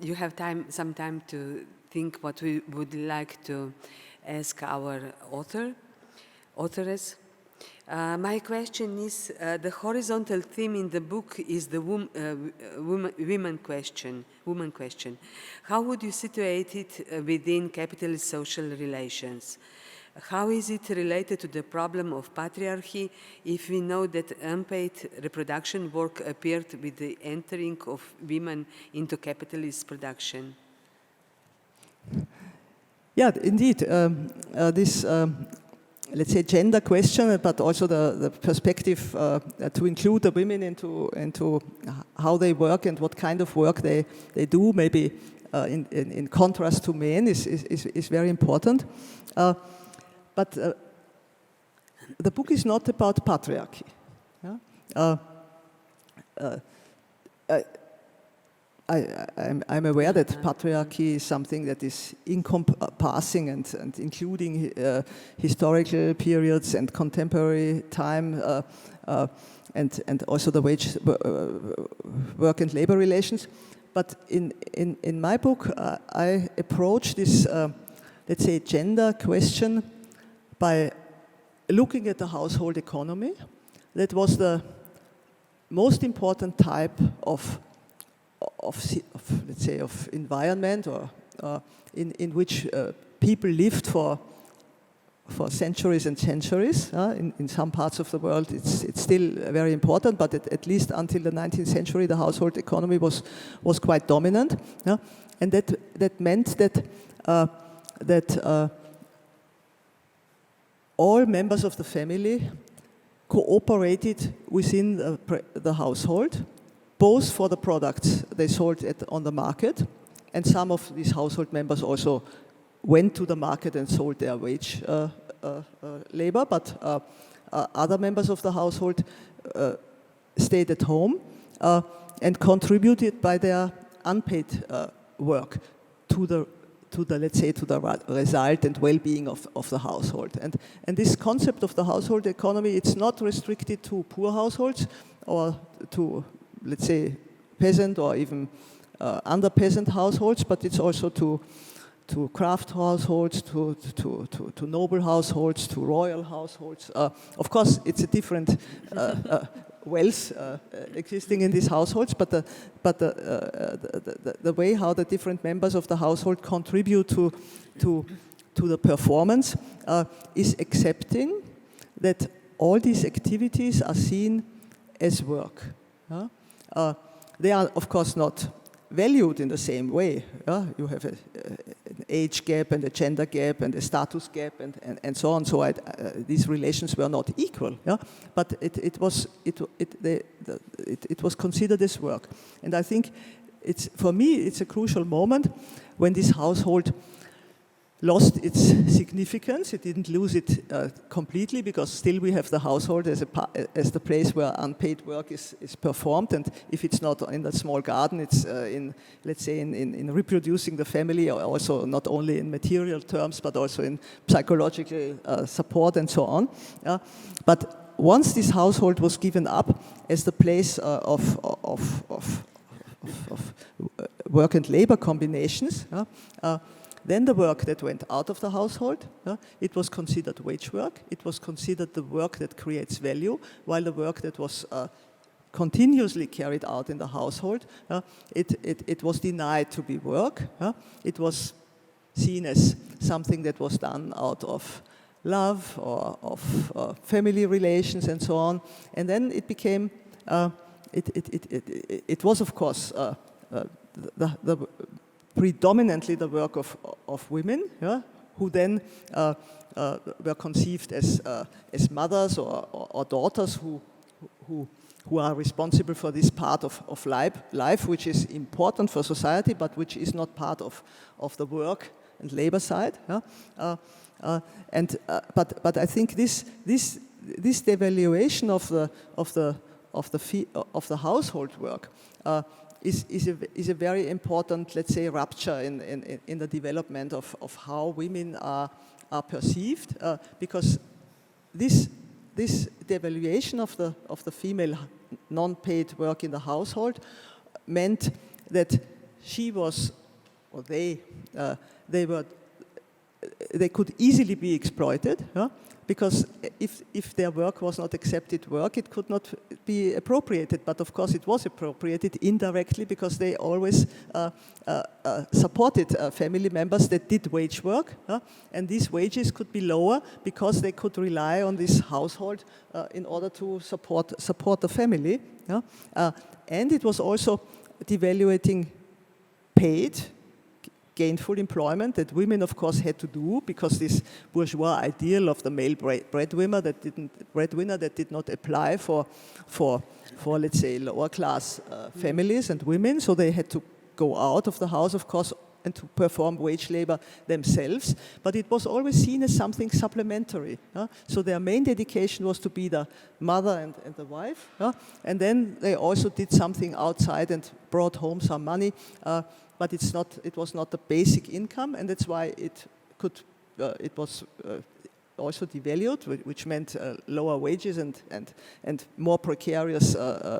you have some time to think what we would like to ask our authoress. My question is, the horizontal theme in the book is the woman question. How would you situate it within capitalist social relations? How is it related to the problem of patriarchy if we know that unpaid reproduction work appeared with the entering of women into capitalist production? Yeah, indeed. This let's say, gender question, but also the perspective to include the women into how they work and what kind of work they do, maybe in contrast to men, is very important. But the book is not about patriarchy. Yeah? I'm aware that patriarchy is something that is encompassing and including historical periods and contemporary time and also the wage work and labor relations. But in my book, I approach this, let's say, gender question by looking at the household economy. That was the most important type of let's say, of environment or in which people lived for centuries and centuries. In some parts of the world, it's still very important, but at least until the 19th century, the household economy was quite dominant. And that meant that all members of the family cooperated within the household, both for the products they sold on the market, and some of these household members also went to the market and sold their wage labor, but other members of the household stayed at home and contributed by their unpaid work to the let's say, to the result and well-being of the household. And this concept of the household economy, it's not restricted to poor households or to, let's say, peasant or even under-peasant households, but it's also to craft households, to noble households, to royal households. Of course, it's a different wealth existing in these households, but the way how the different members of the household contribute to the performance is accepting that all these activities are seen as work. They are, of course, not valued in the same way. You have an age gap and a gender gap and a status gap and so on. So these relations were not equal. But it was considered as work. And I think for me, it's a crucial moment when this household lost its significance. It didn't lose it completely, because still we have the household as the place where unpaid work is performed. And if it's not in the small garden, it's in reproducing the family, or also not only in material terms, but also in psychological support and so on. But once this household was given up as the place of work and labor combinations, then the work that went out of the household, it was considered wage work. It was considered the work that creates value, while the work that was continuously carried out in the household, it was denied to be work. It was seen as something that was done out of love or of family relations and so on. And then it became, it was of course predominantly the work of women, who then were conceived as mothers or daughters who are responsible for this part of life, which is important for society, but which is not part of the work and labor side. But I think this devaluation of the household work is a very important, let's say, rupture in the development of how women are perceived, because this devaluation of the female non-paid work in the household meant that she was, or they could easily be exploited, because if their work was not accepted work, it could not be appropriated. But of course it was appropriated indirectly, because they always supported family members that did wage work, and these wages could be lower because they could rely on this household in order to support the family. And it was also devaluating paid gainful employment that women, of course, had to do, because this bourgeois ideal of the male breadwinner that did not apply for let's say, lower class families and women. So they had to go out of the house, of course, and to perform wage labor themselves. But it was always seen as something supplementary. So their main dedication was to be the mother and the wife. And then they also did something outside and brought home some money. But it was not the basic income, and that's why it was also devalued, which meant lower wages and more precarious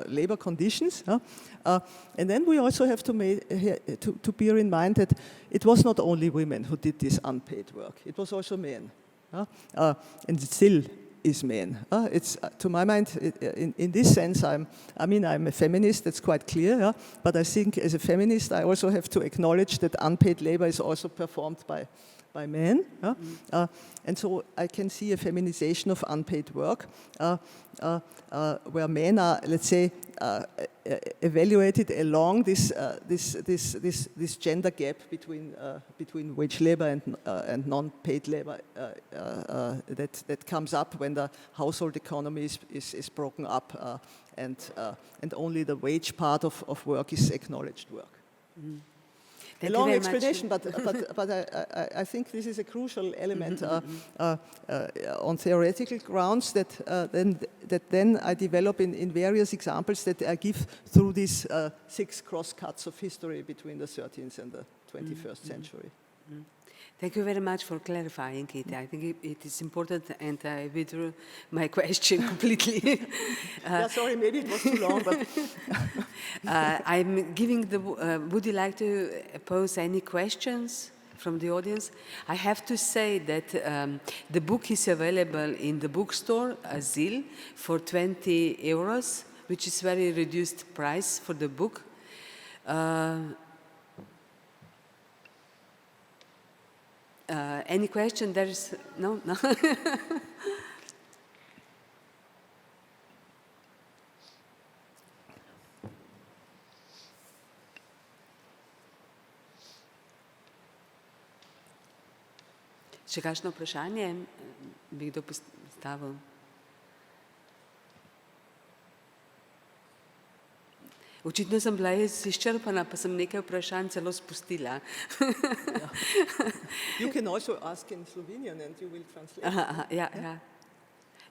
labor conditions. And then we also have to bear in mind that it was not only women who did this unpaid work; it was also men, and it still is men. It's to my mind, in this sense, I'm a feminist. That's quite clear. But I think as a feminist, I also have to acknowledge that unpaid labor is also performed by men. And so I can see a feminization of unpaid work, where men are, let's say, evaluated along this gender gap between wage labor and non-paid labor that comes up when the household economy is broken up, and only the wage part of work is acknowledged work. Mm. A long explanation, but I think this is a crucial element on theoretical grounds that then I develop in various examples that I give through these 6 crosscuts of history between the 13th and the 21st century. Mm. Thank you very much for clarifying it. I think it is important, and I withdrew my question completely. Sorry, maybe it was too long, but I'm giving would you like to pose any questions from the audience? I have to say that the book is available in the bookstore, Azil, for 20 euros, which is very reduced price for the book. Any question? There is no. Še kakšno vprašanje bi kdo postavil? Očitno sem bila jaz izčrpana, pa sem nekaj vprašanj celo spustila. You can also ask in Slovenian and you will translate. Aha, ja.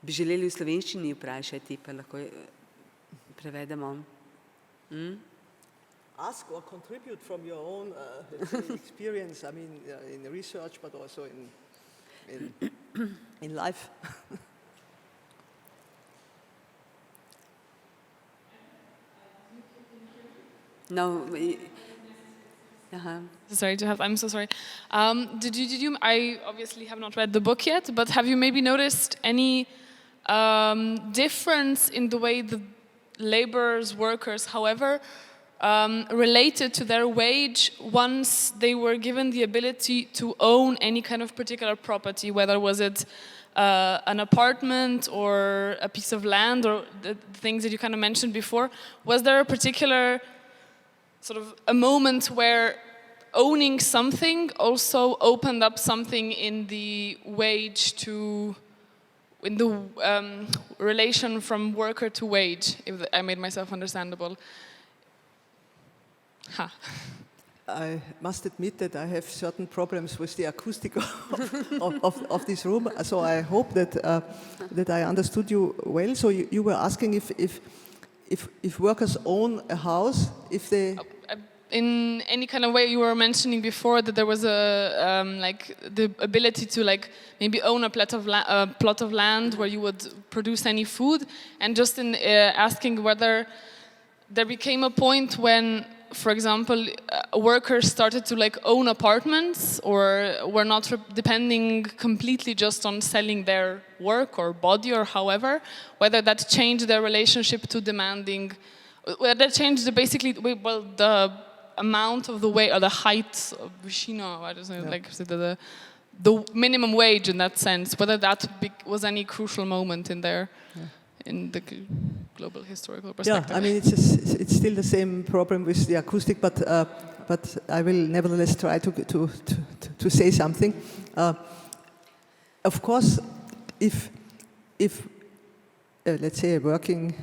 Bi želeli v slovenščini vprašati, pa lahko prevedemo. Ask or contribute from your own experience, I mean, in research, but also in life. No, Sorry to have. I'm so sorry. Did you? I obviously have not read the book yet, but have you maybe noticed any difference in the way the laborers, workers, however, related to their wage once they were given the ability to own any kind of particular property, whether was it an apartment or a piece of land or the things that you kind of mentioned before? Was there a particular sort of a moment where owning something also opened up something in the wage to, in the relation from worker to wage, if I made myself understandable? I must admit that I have certain problems with the acoustic of this room, so I hope that I understood you well. So you were asking if workers own a house, if they... In any kind of way, you were mentioning before that there was a like the ability to like maybe own a plot of land where you would produce any food, and just in asking whether there became a point when, for example, workers started to like own apartments or were not depending completely just on selling their work or body or however, whether that changed their relationship to demanding, whether that changed the amount of the wage or the height of I don't know, like the minimum wage in that sense, whether that was any crucial moment in there. In the global historical perspective. Yeah, I mean it's still the same problem with the acoustic, but I will nevertheless try to say something. Of course, if let's say a working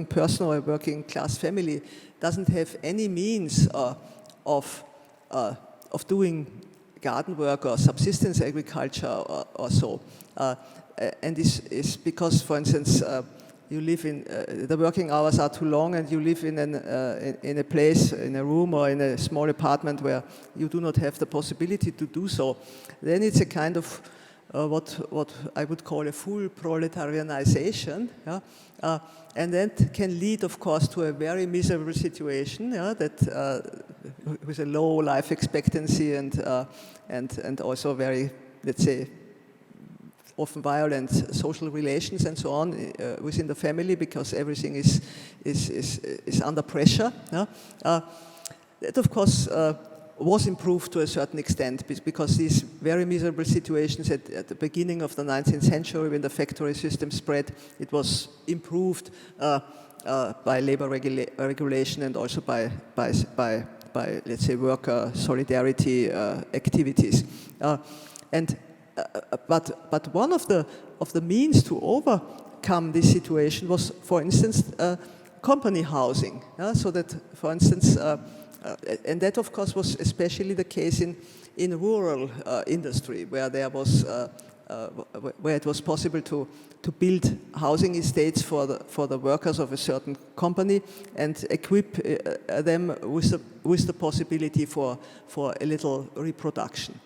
person or a working class family doesn't have any means of doing garden work or subsistence agriculture or so. And this is because, for instance, you live in the working hours are too long, and you live in a place, in a room or in a small apartment where you do not have the possibility to do so. Then it's a kind of what I would call a full proletarianization, and that can lead, of course, to a very miserable situation, that with a low life expectancy and also very, let's say, often violent social relations and so on within the family, because everything is under pressure. That, of course, was improved to a certain extent, because these very miserable situations at the beginning of the 19th century, when the factory system spread, it was improved by labor regulation and also by let's say, worker solidarity activities. But one of the means to overcome this situation was, for instance, company housing. So that, for instance, and that of course was especially the case in rural industry, where there was where it was possible to build housing estates for the workers of a certain company and equip them with the possibility for a little reproduction.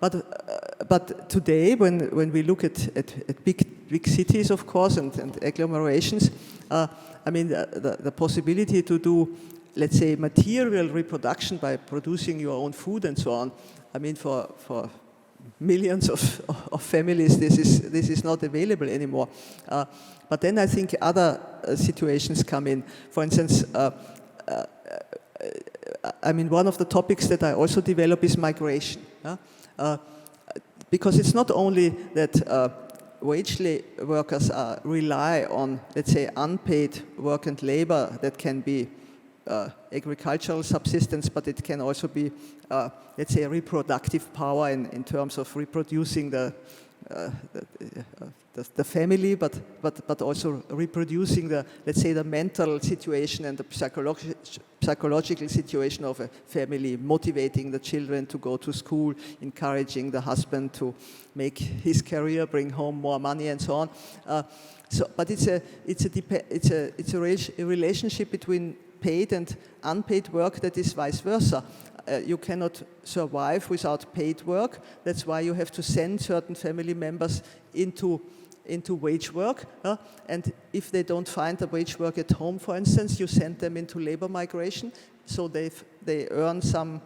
But today, when we look at big cities, of course, and agglomerations, I mean the possibility to do, let's say, material reproduction by producing your own food and so on, I mean for millions of families, this is not available anymore. But then I think other situations come in. For instance, I mean, one of the topics that I also develop is migration. Because it's not only that wage workers rely on, let's say, unpaid work and labor that can be agricultural subsistence, but it can also be, let's say, reproductive power in terms of reproducing the the family, but also reproducing the, let's say, the mental situation and the psychological situation of a family, motivating the children to go to school, encouraging the husband to make his career, bring home more money, and so on. But it's a relationship between paid and unpaid work that is vice versa. You cannot survive without paid work. That's why you have to send certain family members into wage work. And if they don't find the wage work at home, for instance, you send them into labor migration, so they earn some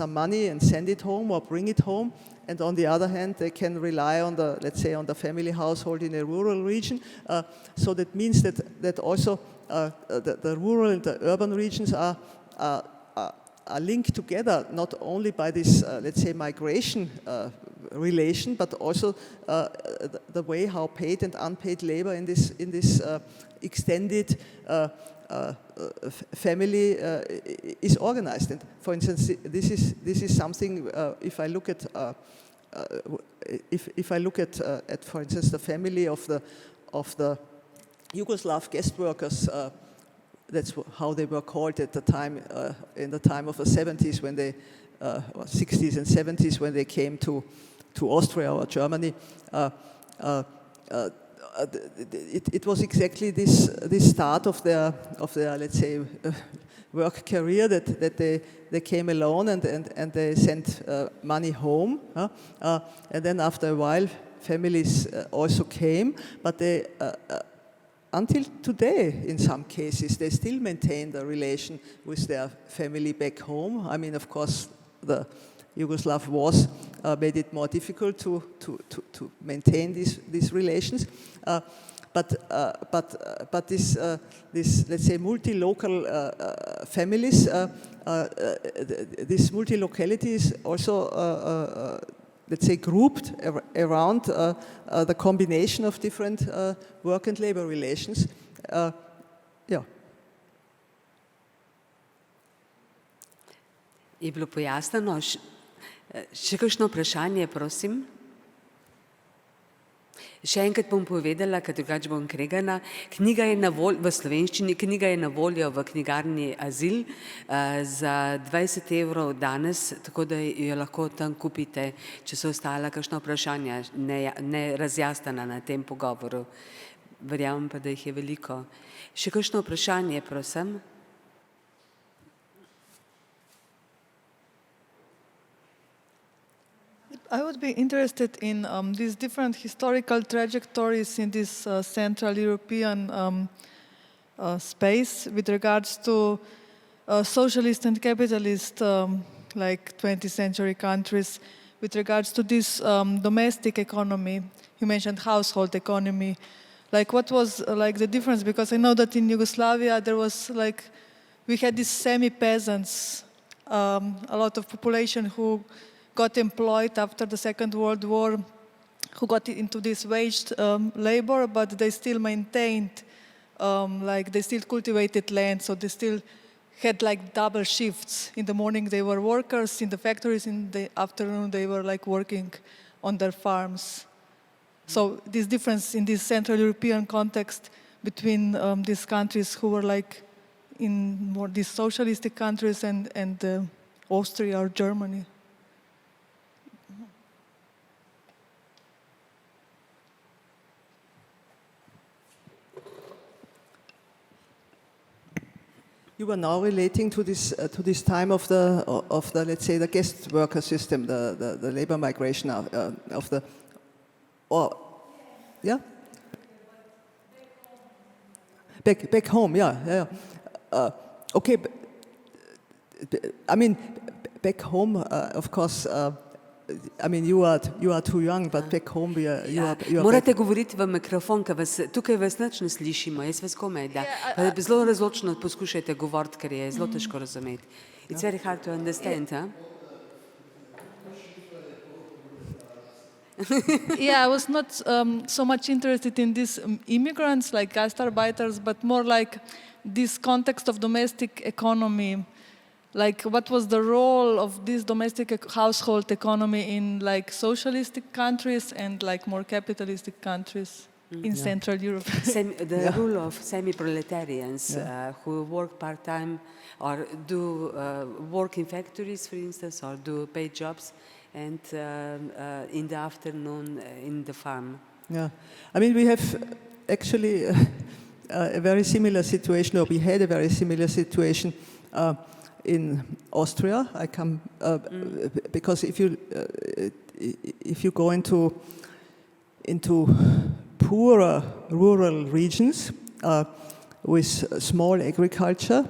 money and send it home or bring it home. And on the other hand, they can rely on the, let's say, on the family household in a rural region. So that means that also the rural and the urban regions are linked together, not only by this, let's say, migration relation, but also the way how paid and unpaid labor in this extended family is organized. And for instance, this is something. If I look at for instance, the family of the Yugoslav guest workers. That's how they were called at the time, in the time of the 70s, when they, or 60s and 70s, when they came to Austria or Germany. It was exactly this start of their let's say work career that they came alone and they sent money home, and then after a while families also came, but they. Until today, in some cases, they still maintain the relation with their family back home. I mean, of course, the Yugoslav wars made it more difficult to maintain these relations. But this let's say multi-local families, this multi-locality is also let's say grouped around the combination of different work and labor relations. Yeah. Je bilo pojasnjeno? Še kakšno vprašanje, prosim? Še enkrat bom povedala, ker drugače bom kregana. Knjiga je v slovenščini, knjiga je na voljo v knjigarni Azil za 20 € danes, tako da jo lahko tam kupite, če so ostala kakšna vprašanja ne razjasnjena na tem pogovoru. Verjamem pa, da jih je veliko. Še kakšno vprašanje, prosim? I would be interested in these different historical trajectories in this Central European space with regards to socialist and capitalist, like 20th century countries, with regards to this domestic economy. You mentioned household economy. Like, what was like the difference? Because I know that in Yugoslavia there was like, we had these semi-peasants, a lot of population who got employed after the Second World War, who got into this waged labor, but they still maintained, like they still cultivated land, so they still had like double shifts. In the morning they were workers in the factories, in the afternoon they were like working on their farms. So this difference in this Central European context between these countries who were like in more these socialistic countries and Austria or Germany. You are now relating to this time of the let's say the guest worker system, the labor migration of the, or yeah, back home, yeah. Okay, I mean back home, of course. I mean, you are too young, but back home you are Morate govoriti v mikrofon, ker tukaj vas nič ne slišimo, jaz vas komaj, da. Zelo razločno poskušajte govoriti, ker je zelo težko razumeti. It's very hard to understand, huh? Yeah, I was not so much interested in these immigrants, like gastarbeiters, but more like this context of domestic economy. like what was the role of this domestic household economy in like socialistic countries and like more capitalistic countries in Central Europe. The rule of semi-proletarians who work part-time or do work in factories, for instance, or do paid jobs, and in the afternoon in the farm. Yeah, I mean, we have actually a very similar situation, or we had a very similar situation in Austria. I come because if you go into poorer rural regions with small agriculture,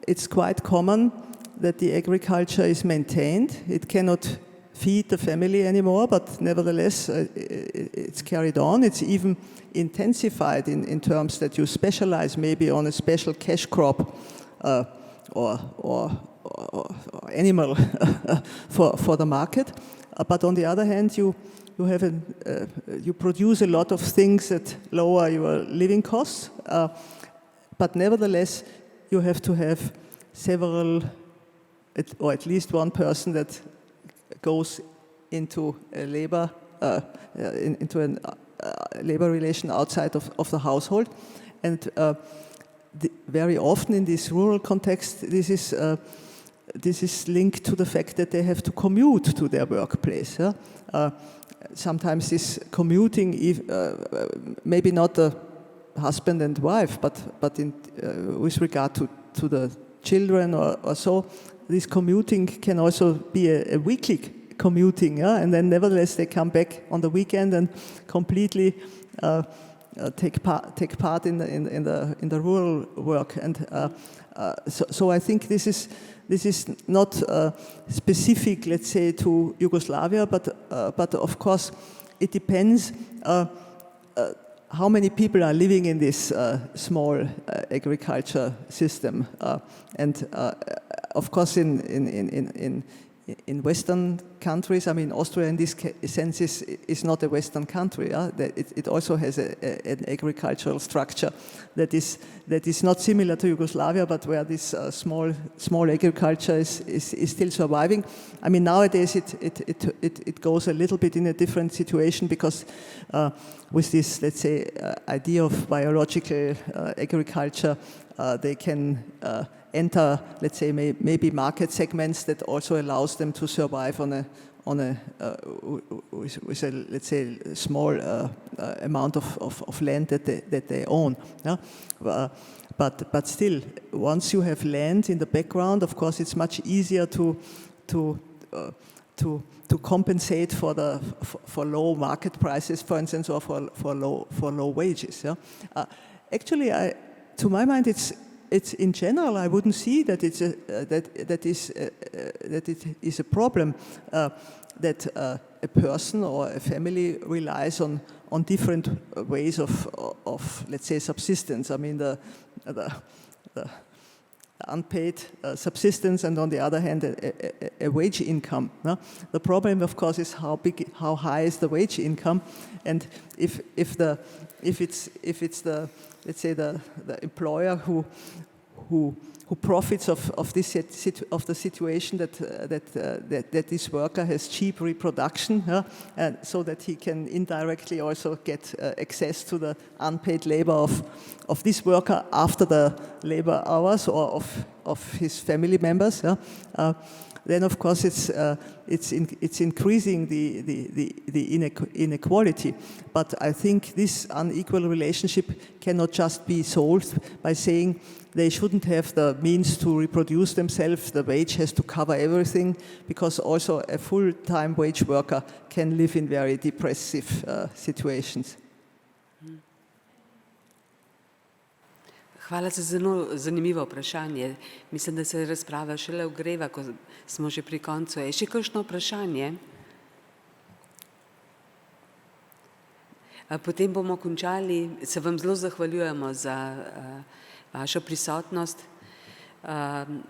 it's quite common that the agriculture is maintained. It cannot feed the family anymore, but nevertheless it's carried on. It's even intensified in terms that you specialize maybe on a special cash crop or animal for the market. But on the other hand, you produce a lot of things that lower your living costs, but nevertheless you have to have several, or at least one person that goes into a labor labor relation outside of the household, and very often in this rural context, this is linked to the fact that they have to commute to their workplace. Sometimes this commuting, maybe not the husband and wife, but with regard to the children or so, this commuting can also be a weekly commuting, and then nevertheless they come back on the weekend and completely take part in the rural work, and so I think this is not specific, let's say, to Yugoslavia, but of course it depends how many people are living in this small agriculture system, and of course in Western countries, I mean, Austria in this sense is not a Western country. It also has an agricultural structure that is not similar to Yugoslavia, but where this small agriculture is still surviving. I mean, nowadays it goes a little bit in a different situation, because with this, let's say, idea of biological agriculture, they can enter, let's say, maybe market segments that also allows them to survive with a, let's say, small amount of land that they own. Yeah? But still, once you have land in the background, of course, it's much easier to compensate for low market prices, for instance, or for low wages. Yeah? Actually, to my mind, it's in general, I wouldn't see that it is a problem that a person or a family relies on different ways of let's say, subsistence. I mean, the unpaid subsistence, and on the other hand, a wage income. No? The problem, of course, is how high is the wage income, and if it's the, let's say, the employer who profits of the situation that this worker has cheap reproduction, and so that he can indirectly also get access to the unpaid labor of this worker after the labor hours, or of his family members. Then of course it's increasing the inequality. But I think this unequal relationship cannot just be solved by saying they shouldn't have the means to reproduce themselves. The wage has to cover everything, because also a full-time wage worker can live in very depressive situations. Hvala za zelo zanimivo vprašanje. Mislim, da se razprava šele ogreva, ko smo že pri koncu. Je še kakšno vprašanje? Potem bomo končali. Se vam zelo zahvaljujemo za vašo prisotnost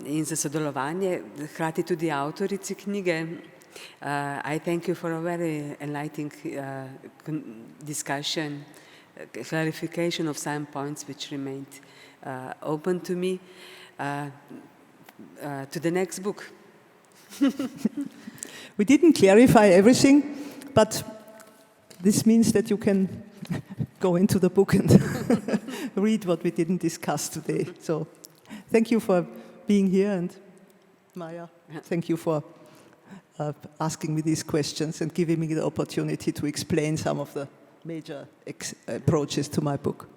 in za sodelovanje, hkrati tudi avtorici knjige. I thank you for a very enlightening discussion, clarification of some points which remained open to me. to the next book. We didn't clarify everything, but this means that you can go into the book and read what we didn't discuss today. So thank you for being here, and Maja, thank you for asking me these questions and giving me the opportunity to explain some of the major approaches to my book.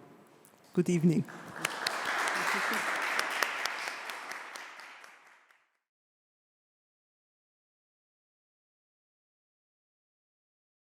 Good evening.